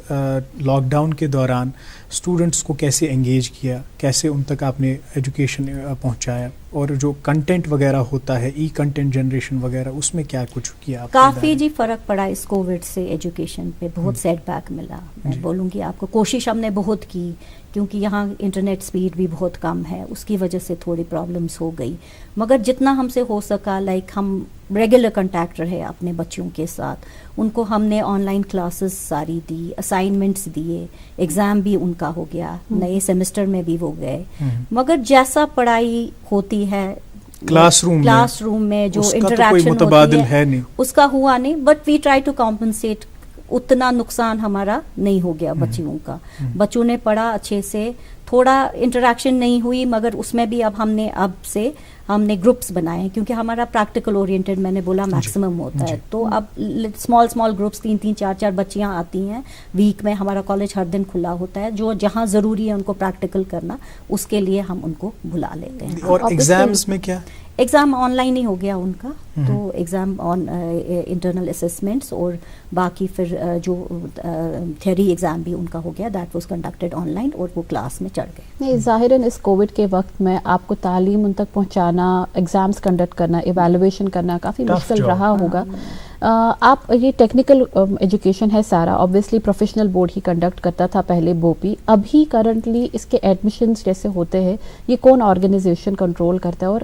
لاک ڈاؤن کے دوران اسٹوڈنٹس کو کیسے انگیج کیا، کیسے ان تک آپ نے ایجوکیشن پہنچایا، اور جو کنٹینٹ وغیرہ ہوتا ہے، ای کنٹینٹ جنریشن وغیرہ، اس میں کیا کچھ کیا؟ کافی جی فرق پڑا اس کووڈ سے، ایجوکیشن پہ بہت سیٹ بیک ملا. میں بولوں گی آپ کو کوشش ہم نے بہت کی، کیونکہ یہاں انٹرنیٹ سپیڈ بھی بہت کم ہے، اس کی وجہ سے تھوڑی پرابلمس ہو گئی، مگر جتنا ہم سے ہو سکا ہم ریگولر کنٹیکٹ رہے اپنے بچوں کے ساتھ. ان کو ہم نے آن لائن کلاسز ساری دی، اسائنمنٹس دیے، ایگزام بھی ان کا ہو گیا، نئے سیمسٹر میں بھی وہ گئے. مگر جیسا پڑھائی ہوتی ہے کلاس روم میں جو انٹریکشن ہوتی ہے اس کا ہوا نہیں. But we try to compensate. اتنا نقصان ہمارا نہیں ہو گیا بچیوں کا. بچوں نے پڑھا اچھے سے، تھوڑا انٹریکشن نہیں ہوئی، مگر اس میں بھی اب ہم نے گروپس بنائے ہیں، کیونکہ ہمارا پریکٹیکل اورینٹڈ میں نے بولا میکسیمم ہوتا ہے. تو اب اسمال گروپس 3-3 4-4 بچیاں آتی ہیں ویک میں. ہمارا کالج ہر دن کھلا ہوتا ہے، جو جہاں ضروری ہے ان کو پریکٹیکل کرنا، اس کے لیے ہم ان کو بلا لیتے ہیں. اور ایگزامز میں کیا؟ ایگزام آن لائن ہی ہو گیا ان کا. تو ایگزام آن انٹرنل اسسمنٹس اور باقی پھر جو تھیوری ایگزام بھی ان کا ہو گیا، that was conducted on line, اور وہ کلاس میں چڑھ گئے. نہیں، ظاہراً اس کووڈ کے وقت میں آپ کو تعلیم ان تک پہنچانا، ایگزامز کنڈکٹ کرنا، ایویلویشن کرنا کافی مشکل رہا ہوگا. آپ یہ ٹیکنیکل ایجوکیشن ہے سارا، آبویسلی پروفیشنل بورڈ ہی کنڈکٹ کرتا تھا پہلے بوپی. ابھی کرنٹلی اس کے ایڈمیشنز جیسے ہوتے ہیں، یہ کون آرگنائزیشن کنٹرول کرتا ہے؟ اور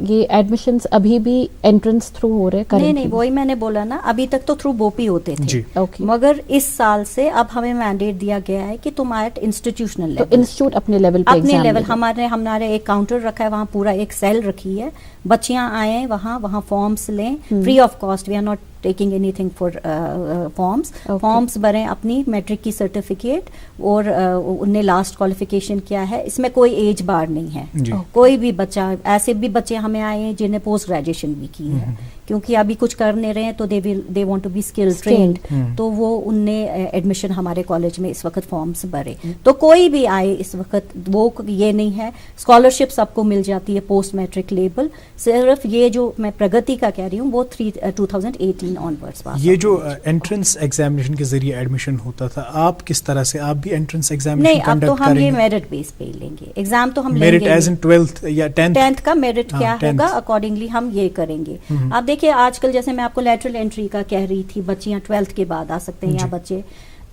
یہ ایڈمیشنز ابھی بھی انٹرنس تھرو ہو رہے؟ نہیں، وہی میں نے بولا نا، ابھی تک تو تھرو بوپی ہوتے تھے، مگر اس سال سے اب ہمیں مینڈیٹ دیا گیا ہے کہ تم ایٹ انسٹیٹیوشنل لیول، انسٹیٹیوٹ اپنے لیول ہمارے ایک کاؤنٹر رکھا ہے، وہاں پورا ایک سیل رکھی ہے. بچیاں آئیں وہاں فارمس لیں free of cost. We are not taking anything for forms بھریں اپنی میٹرک کی سرٹیفکیٹ، اور ان نے لاسٹ کوالیفیکیشن کیا ہے. اس میں کوئی ایج بار نہیں ہے. کوئی بھی بچہ، ایسے بھی بچے ہمیں آئے ہیں جنہیں پوسٹ گریجویشن بھی کی ہے، کیونکہ ابھی کچھ کر نہیں رہے ہیں تو they want to be skill trained. تو وہ ان نے ایڈمیشن ہمارے کالج میں اس وقت فارمس بھرے. تو کوئی بھی آئے اس وقت، وہ یہ نہیں ہے. اسکالرشپ سب کو مل جاتی ہے پوسٹ میٹرک لیبل. صرف یہ جو میں پرگتی کا کہہ رہی ہوں، وہ 2018 آنورڈس. یہ جو انٹرنس ایگزامینیشن کے ذریعے ایڈمیشن ہوتا تھا، آپ کس طرح سے؟ آپ بھی انٹرنس ایگزامینیشن نہیں، اب تو ہم یہ میرٹ بیس پہ لیں گے. ایگزام تو ہم لیں گے، میرٹ ایز ان 12th یا 10th کا میرٹ کیا ہوگا اکارڈنگلی ہم یہ کریں گے. آپ دیکھیے آج کل جیسے میں آپ کو لیٹرل انٹری کا کہہ رہی تھی، بچیاں 12th کے بعد آ سکتے ہیں، یا بچے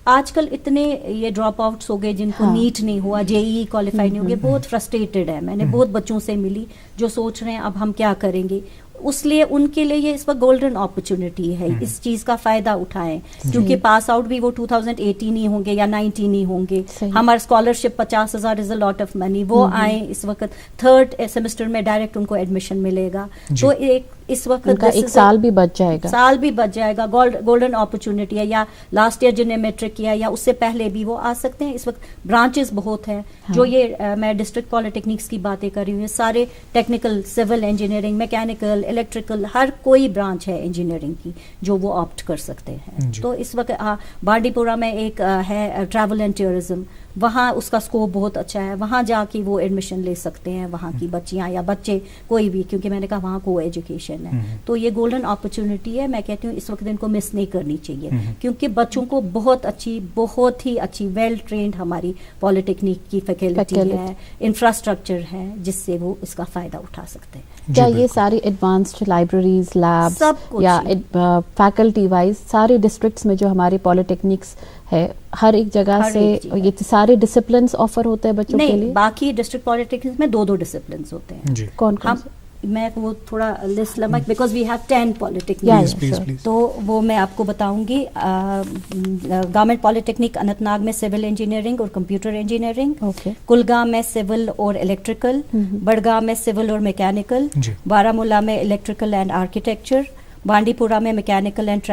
آج کل اتنے یہ ڈراپ آؤٹس ہو گئے جن کو نیٹ نہیں ہوا، JEE کوالیفائی نہیں ہو گئے. بہت فرسٹریٹڈ ہے. میں نے بہت بچوں سے ملی جو سوچ رہے ہیں اب ہم کیا کریں گے. اس لیے ان کے لیے یہ اس وقت گولڈن اپرچونٹی ہے, اس چیز کا فائدہ اٹھائیں, کیونکہ پاس آؤٹ بھی وہ 2018 ہی ہوں گے یا 19 ہی ہوں گے. ہمارا scholarship 50,000 is a lot of money, وہ آئیں اس وقت تھرڈ سیمسٹر میں ڈائریکٹ ان کو ایڈمیشن ملے گا. تو ایک اس وقت ایک سال بھی بچ جائے گا, گولڈن اپرچونٹی ہے. یا لاسٹ ایئر جنہیں میٹرک کیا یا اس سے پہلے بھی وہ آ سکتے ہیں. اس وقت برانچز بہت ہیں جو یہ میں ڈسٹرکٹ پالیٹیکنکس کی باتیں کر رہی ہوں, سارے technical, civil engineering, mechanical, electrical, ہر کوئی برانچ ہے انجینئرنگ کی جو وہ آپٹ کر سکتے ہیں. تو اس وقت بانڈی پورہ میں ایک ہے ٹریول اینڈ ٹورزم, وہاں اس کا اسکوپ بہت اچھا ہے, وہاں جا کے وہ ایڈمیشن لے سکتے ہیں, وہاں کی بچیاں یا بچے کوئی بھی, کیونکہ میں نے کہا وہاں کو ایجوکیشن ہے. تو یہ گولڈن اپرچونٹی ہے, میں کہتی ہوں اس وقت ان کو مس نہیں کرنی چاہیے, کیونکہ بچوں کو بہت ہی اچھی ویل ٹرینڈ ہماری پالیٹیکنک کی فیکلٹی ہے, انفراسٹرکچر ہے, جس سے وہ اس کا فائدہ اٹھا سکتے ہیں. کیا یہ ساری ایڈوانسڈ لائبریریز, لیبس یا فیکلٹی وائز سارے ڈسٹرکٹس میں جو ہمارے پالیٹیکنکس ہے ہر ایک جگہ سے یہ سارے ڈسپلنس آفر ہوتے ہیں بچوں کے لیے؟ نہیں, باقی ڈسٹرکٹ پالیٹیکنکس میں 2 ڈسپلنس ہوتے ہیں. کون کون؟ میں وہ تھوڑا لسٹ لمبا, بیکاز وی ہیو 10 پالیٹیکنک, تو وہ میں آپ کو بتاؤں گی. گورنمنٹ پالیٹیکنک اننت ناگ میں سول انجینئرنگ اور کمپیوٹر انجینئرنگ, کلگام میں سول اور الیکٹریکل, بڑگام میں سول اور میکینیکل, بارامولہ میں electrical and architecture, Bandipora میں mechanical and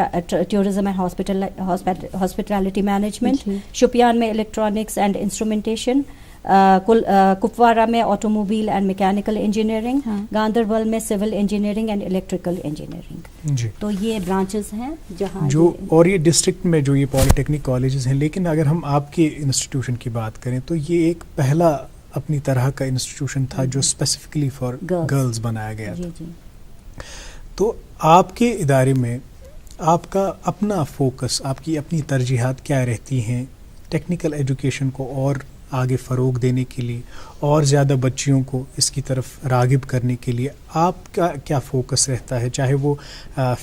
tourism and hospitality management, Shopian میں الیکٹرانکس اینڈ انسٹرومنٹیشن, کپوارہ میں automobile and mechanical engineering, Ganderbal میں civil engineering and electrical engineering. تو یہ برانچز ہیں جہاں جو, اور یہ ڈسٹرکٹ میں جو یہ پالیٹیکنک کالجز ہیں. لیکن اگر ہم آپ کے انسٹیٹیوشن کی بات کریں تو یہ ایک پہلا اپنی طرح کا انسٹیٹیوشن تھا جو اسپیسیفکلی فار گرلز بنایا گیا تھا. تو آپ کے ادارے میں آپ کا اپنا فوکس, آپ کی اپنی ترجیحات کیا رہتی ہیں ٹیکنیکل ایجوکیشن کو اور آگے فروغ دینے کے لیے, اور زیادہ بچیوں کو اس کی طرف راغب کرنے کے لیے آپ کا کیا فوکس رہتا ہے؟ چاہے وہ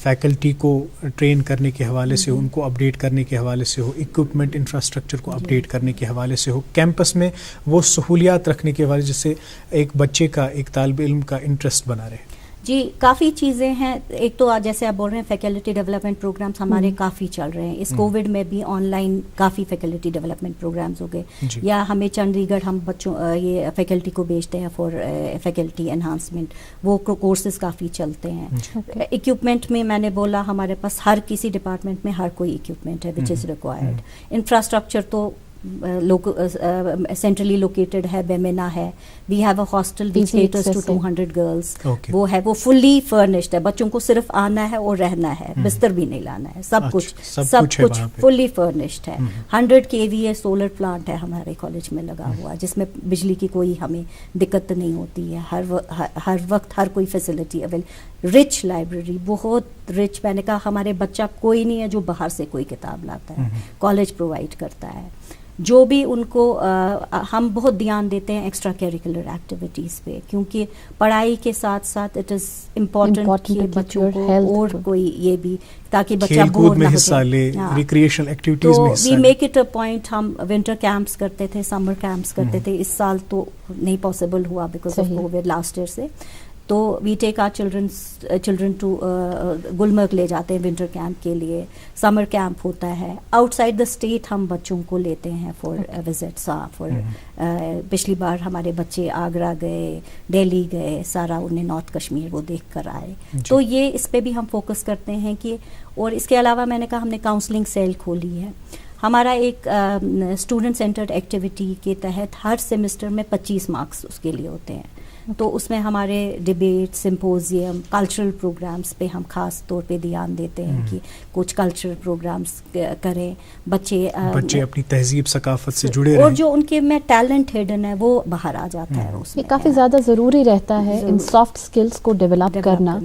فیکلٹی کو ٹرین کرنے کے حوالے سے ہو, ان کو اپڈیٹ کرنے کے حوالے سے ہو, اکوپمنٹ انفراسٹرکچر کو اپڈیٹ کرنے کے حوالے سے ہو, کیمپس میں وہ سہولیات رکھنے کے حوالے جس سے ایک بچے کا, ایک طالب علم کا انٹرسٹ بنا رہے. جی کافی چیزیں ہیں. ایک تو جیسے آپ بول رہے ہیں فیکلٹی ڈیولپمنٹ پروگرامس ہمارے کافی چل رہے ہیں. اس کووڈ میں بھی آن لائن کافی فیکلٹی ڈیولپمنٹ پروگرامس ہو گئے. یا ہمیں چندی گڑھ ہم بچوں یہ فیکلٹی کو بھیجتے ہیں فار فیکلٹی انہانسمنٹ, وہ کورسز کافی چلتے ہیں. اکوپمنٹ میں میں نے بولا ہمارے پاس ہر کسی ڈپارٹمنٹ میں ہر کوئی اکوپمنٹ ہے وچ از ریکوائرڈ. انفراسٹرکچر تو سینٹرلی لوکیٹڈ ہے, بیمینا ہے. We have a hostel which caters to 200 girls. وہ ہے, وہ فلی فرنشڈ ہے, بچوں کو صرف آنا ہے اور رہنا ہے, بستر بھی نہیں لانا ہے, سب کچھ فلی فرنشڈ ہے. 100 kVA سولر پلانٹ ہے ہمارے کالج میں لگا ہوا, جس میں بجلی کی کوئی ہمیں دقت نہیں ہوتی ہے. ہر وقت ہر کوئی فیسلٹی اویلیبل. رچ لائبریری, بہت رچ. میں نے کہا ہمارے بچہ کوئی نہیں ہے جو باہر سے کوئی کتاب لاتا ہے, کالج پرووائڈ کرتا ہے. جو بھی ان کو ہم بہت دھیان دیتے ہیں ایکسٹرا کیریکولر ایکٹیویٹیز پہ, کیونکہ پڑھائی کے ساتھ ساتھ اٹ از امپورٹنٹ کہ بچوں کو اور کوئی یہ بھی, تاکہ بچہ بور نہ ہو جائے. ریکریشنل ایکٹیویٹیز میں we make it a point. ہم ونٹر کیمپس کرتے تھے, سمر کیمپس کرتے تھے. اس سال تو نہیں پاسبل ہوا because of covid last year سے. تو we take our children to Gulmarg لے جاتے ہیں ونٹر کیمپ کے لیے. سمر کیمپ ہوتا ہے. آؤٹ سائڈ دا اسٹیٹ ہم بچوں کو لیتے ہیں فار وزٹس. پچھلی بار ہمارے بچے آگرہ گئے, دہلی گئے, سارا انہیں نارتھ کشمیر وہ دیکھ کر آئے. تو یہ اس پہ بھی ہم فوکس کرتے ہیں کہ, اور اس کے علاوہ میں نے کہا ہم نے کاؤنسلنگ سیل کھولی ہے. ہمارا ایک اسٹوڈنٹ سینٹرڈ ایکٹیویٹی کے تحت ہر سیمسٹر میں 25 مارکس اس کے لیے ہوتے ہیں. تو اس میں ہمارے ڈبیٹ, سمپوزیم, کلچرل پروگرامس پہ ہم خاص طور پہ دھیان دیتے ہیں کہ کچھ کلچرل پروگرامس کریں. بچے اپنی تہذیب ثقافت سے جڑے رہیں, اور جو ان کے میں ٹیلنٹ ہڈن ہے وہ باہر آ جاتا ہے. اس میں یہ کافی زیادہ ضروری رہتا ہے ان سافٹ سکلز کو ڈیولپ کرنا,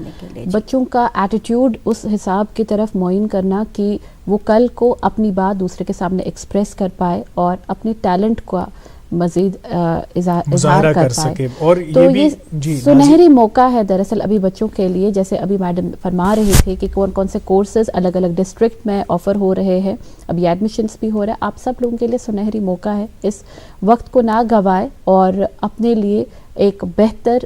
بچوں کا ایٹیٹیوڈ اس حساب کی طرف معین کرنا کہ وہ کل کو اپنی بات دوسرے کے سامنے ایکسپریس کر پائے اور اپنے ٹیلنٹ کا مزید اظہار کر سکے. اور تو یہ سنہری موقع ہے دراصل ابھی بچوں کے لیے. جیسے ابھی میڈم فرما رہے تھے کہ کون کون سے کورسز الگ الگ ڈسٹرکٹ میں آفر ہو رہے ہیں, ابھی ایڈمیشنس بھی ہو رہا ہے. آپ سب لوگوں کے لیے سنہری موقع ہے, اس وقت کو نہ گوائے اور اپنے لیے ایک بہتر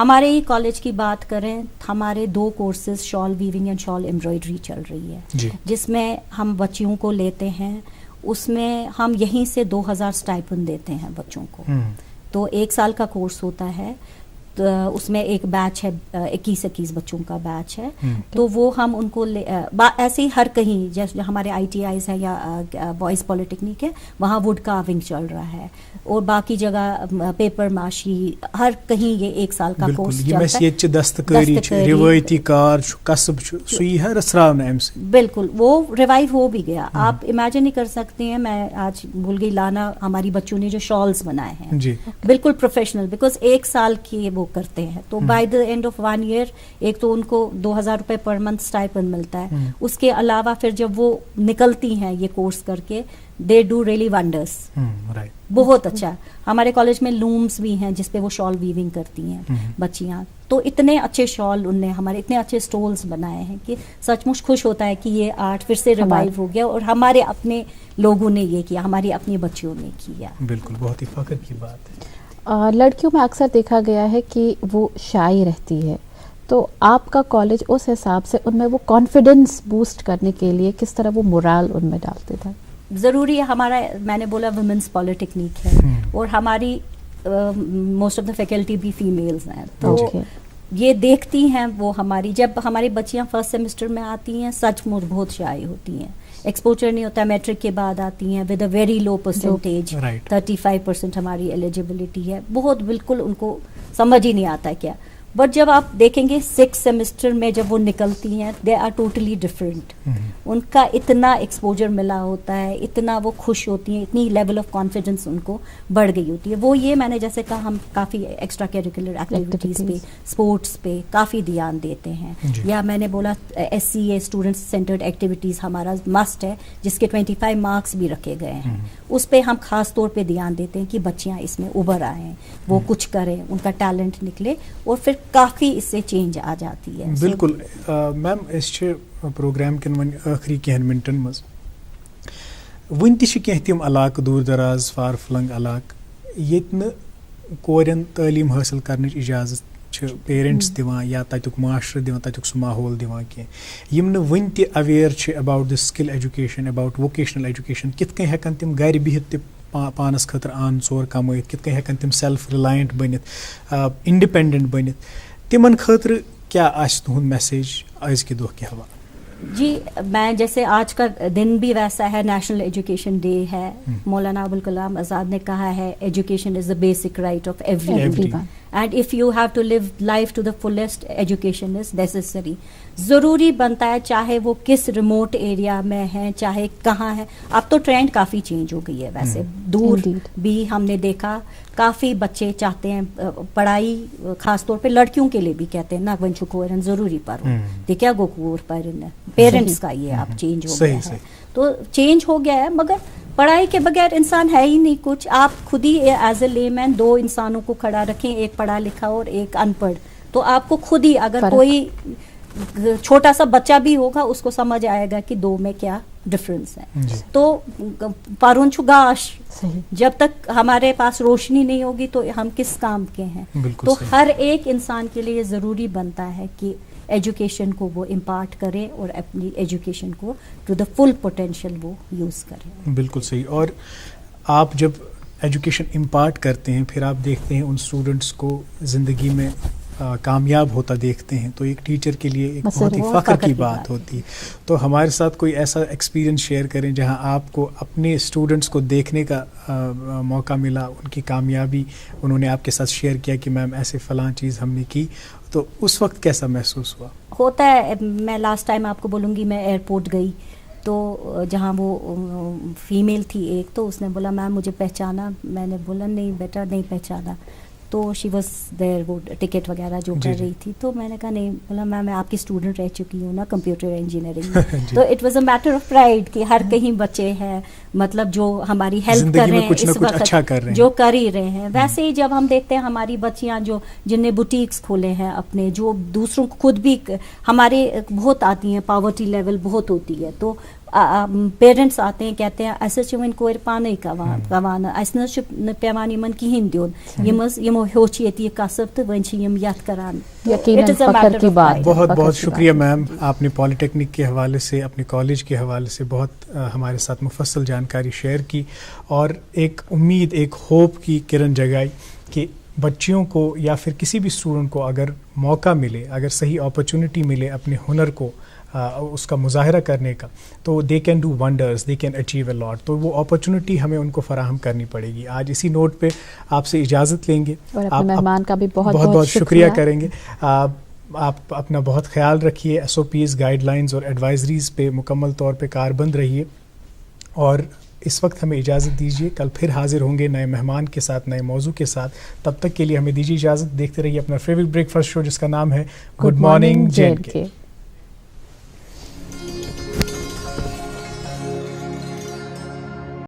ہمارے ہی کالج کی بات کریں, ہمارے 2 کورسز شال ویونگ اینڈ شال ایمبرائڈری چل رہی ہے, جس میں ہم بچیوں کو لیتے ہیں. اس میں ہم یہیں سے 2000 اسٹائپن دیتے ہیں بچوں کو. تو 1 سال کا کورس ہوتا ہے, تو اس میں ایک بیچ ہے 21 بچوں کا بیچ ہے. تو وہ ہم ان کو ایسے ہی ہر کہیں, جیسے ہمارے ITIs ہے یا بوائز پالیٹیکنک ہے, وہاں ووڈ کارونگ چل رہا ہے, اور باقی جگہ پیپر ماشی, ہر کہیں یہ 1 سال کا کورس چلتا ہے. دستکاری روایتی کار کسب سوئی ہے رسراونا ایم سے بالکل وہ ریوائیو ہو بھی گیا. آپ امیجن نہیں کر سکتے ہیں, میں آج بھول گئی لانا, ہماری بچوں نے جو شالز بنائے ہیں بالکل پروفیشنل, بیکاز 1 سال کی وہ کرتے ہیں. تو by the end of 1 year ایک تو ان کو 2000 روپے پر منتھ اسٹائپن ملتا ہے. اس کے علاوہ پھر جب وہ نکلتی ہیں یہ کورس کر کے, دے ڈو ریئلی ونڈرس. بہت اچھا. ہمارے کالج میں لومس بھی ہیں جس پہ وہ شال ویونگ کرتی ہیں بچیاں. تو اتنے اچھے شال ان نے ہمارے اتنے اچھے اسٹولز بنائے ہیں کہ سچ مچ خوش ہوتا ہے کہ یہ آرٹ پھر سے ریوائیو ہو گیا, اور ہمارے اپنے لوگوں نے یہ کیا, ہماری اپنی بچیوں نے کیا. بالکل بہت ہی فخر کی بات ہے. لڑکیوں میں اکثر دیکھا گیا ہے کہ وہ شائی رہتی ہے, تو آپ کا کالج اس حساب سے ان میں وہ کانفیڈنس بوسٹ کرنے کے لیے کس طرح وہ مورال ان میں ڈالتے تھا؟ ضروری ہے. ہمارا, میں نے بولا ویمنس پالیٹیکنک ہے, اور ہماری موسٹ آف دا فیکلٹی بھی فیمیلز ہیں. تو یہ دیکھتی ہیں وہ ہماری, جب ہماری بچیاں فرسٹ سیمسٹر میں آتی ہیں سچ مچ بہت شائع ہوتی ہیں, ایکسپوجر نہیں ہوتا, میٹرک کے بعد آتی ہیں with a very low percentage, 35% ہماری ایلیجیبلٹی ہے. بہت بالکل ان کو سمجھ ہی نہیں آتا کیا. بٹ جب آپ دیکھیں گے 6 سیمسٹر میں جب وہ نکلتی ہیں, دے آر ٹوٹلی ڈفرینٹ. ان کا اتنا ایکسپوجر ملا ہوتا ہے, اتنا وہ خوش ہوتی ہیں, اتنی لیول آف کانفیڈنس ان کو بڑھ گئی ہوتی ہے. وہ یہ میں نے جیسے کہا, ہم کافی ایکسٹرا کیریکولر ایکٹیویٹیز پہ, اسپورٹس پہ کافی دھیان دیتے ہیں. یا میں نے بولا SCA اسٹوڈنٹ سینٹرڈ ایکٹیویٹیز ہمارا مسٹ ہے, جس کے 25 مارکس بھی رکھے گئے ہیں. اس پہ ہم خاص طور پہ دھیان دیتے ہیں کہ بچیاں اس میں ابھر آئیں, وہ کچھ کریں, ان کا ٹیلنٹ نکلے, اور پھر کافی اس سے چینج آ جاتی ہے. بالکل میم, اس پروگرام کن ون آخری کینٛہن منٹن مز ون تہ تم علاقہ دور دراز فار فلنگ علاقہ ییٚتہِ نہٕ کورٮ۪ن تعلیٖم حٲصِل کرنٕچ اجازت چھِ پیرنٹس دِوان یا تتیُک معاشرٕ دِوان, تتیُک سُہ ماحول دِوان کینٛہہ, یِم نہٕ وٕنہِ تہِ اویر چھِ about this skill education, about vocational education, کِتھ کٔنۍ ہٮ۪کن تِم گرِ بِہِتھ تہِ پانس خٲطرٕ آن ژور کمٲیِتھ, کِتھ کٔنۍ ہٮ۪کن تِم سیلف رِلاینٹ بٔنِتھ, انڈِپینڈنٹ بٔنِتھ. تمن خٲطرٕ کیٛاہ آسہِ تُہُنٛد میسیج أزکہِ دۄہ کہِ حوالہٕ؟ جی, میں جیسے آج کا دن بھی ویسا ہے, نیشنل ایجوکیشن ڈے ہے. مولانا ابوالکلام آزاد نے کہا ہے education is the basic right of every one, and if you have to live life to the fullest, education is necessary. ضروری بنتا ہے, چاہے وہ کس ریموٹ ایریا میں ہیں, چاہے کہاں ہے. اب تو ٹرینڈ کافی چینج ہو گئی ہے ویسے, دور بھی ہم نے دیکھا کافی بچے چاہتے ہیں پڑھائی, خاص طور پہ لڑکیوں کے لیے بھی کہتے ہیں نا ون چھکورن ضروری پڑھو, دیکھا گو کور پرن, پیرنٹس کا یہ اب چینج ہو گیا ہے. تو چینج ہو گیا ہے, مگر پڑھائی کے بغیر انسان ہے ہی نہیں کچھ. آپ خود ہی ایز اے لے مین 2 انسانوں کو کھڑا رکھیں, ایک پڑھا لکھا اور ایک ان پڑھ, تو آپ کو خود ہی, اگر کوئی چھوٹا سا بچہ بھی ہوگا اس کو سمجھ آئے گا کہ 2 میں کیا ڈفرینس ہے. تو پارون چھگاش, جب تک ہمارے پاس روشنی نہیں ہوگی تو ہم کس کام کے ہیں. تو ہر ایک انسان کے لیے ضروری بنتا ہے کہ ایجوکیشن کو وہ امپارٹ کرے, اور اپنی ایجوکیشن کو ٹو دا فل پوٹینشیل وہ یوز کرے. بالکل صحیح. اور آپ جب ایجوکیشن امپارٹ کرتے ہیں, پھر آپ دیکھتے ہیں ان اسٹوڈنٹس کو زندگی میں کامیاب ہوتا دیکھتے ہیں, تو ایک ٹیچر کے لیے ایک بہت ہی فخر کی بات ہوتی ہے. تو ہمارے ساتھ کوئی ایسا ایکسپیرینس شیئر کریں جہاں آپ کو اپنے اسٹوڈنٹس کو دیکھنے کا موقع ملا, ان کی کامیابی انہوں نے آپ کے ساتھ شیئر کیا کہ میم ایسے فلاں چیز ہم نے کی, تو اس وقت کیسا محسوس ہوا؟ ہوتا ہے. میں لاسٹ ٹائم آپ کو بولوں گی, میں ایئرپورٹ گئی تو جہاں وہ فیمیل تھی ایک, تو اس نے بولا میم مجھے پہچانا. میں نے بولا نہیں بیٹا نہیں پہچانا. تو شی واز دیر, وہ ٹکٹ وغیرہ جو کر رہی تھی, تو میں نے کہا نہیں. بولا میں آپ کی اسٹوڈنٹ رہ چکی ہوں نا کمپیوٹر انجینئرنگ میں. تو it was a matter of pride کہ ہر کہیں بچے ہیں مطلب جو ہماری ہیلپ کر رہے ہیں اس وقت, جو کر ہی رہے ہیں. ویسے ہی جب ہم دیکھتے ہیں ہماری بچیاں جو جن نے بوٹیکس کھولے ہیں اپنے, جو دوسروں کو خود بھی ہمارے بہت آتی ہیں, پاورٹی لیول بہت ہوتی ہے, تو پیرنٹس آتے ہیں کہتے ہیں اسے چھ ون کور پانے کمان اس نہ چھ پیوان یمن کہین دیون یمو ہیوچ یتی کسب تو ون چھ یم یت کران. یقیناً فخر کی بات. بہت بہت شکریہ میم, آپ نے پالیٹیکنک کے حوالے سے, اپنے کالج کے حوالے سے بہت ہمارے ساتھ مفصل جانکاری شیئر کی اور ایک امید, ایک ہوپ کی کرن جگائی کہ بچیوں کو یا پھر کسی بھی اسٹوڈنٹ کو اگر موقع ملے, اگر صحیح اپرچونٹی ملے اپنے ہنر کو اس کا مظاہرہ کرنے کا, تو they can do wonders, they can achieve a lot. تو وہ اپرچونٹی ہمیں ان کو فراہم کرنی پڑے گی. آج اسی نوٹ پہ آپ سے اجازت لیں گے, اور اپنے مہمان کا بھی بہت بہت شکریہ کریں گے. آپ اپنا بہت خیال رکھیے, SOPs, گائیڈ لائنز اور ایڈوائزریز پہ مکمل طور پہ کاربند رہیے اور اس وقت ہمیں اجازت دیجیے. کل پھر حاضر ہوں گے نئے مہمان کے ساتھ, نئے موضوع کے ساتھ. تب تک کے لیے ہمیں دیجیے اجازت. دیکھتے رہیے اپنا فیوریٹ بریک فاسٹ شو جس کا نام ہے گڈ مارننگ جے اینڈ کے.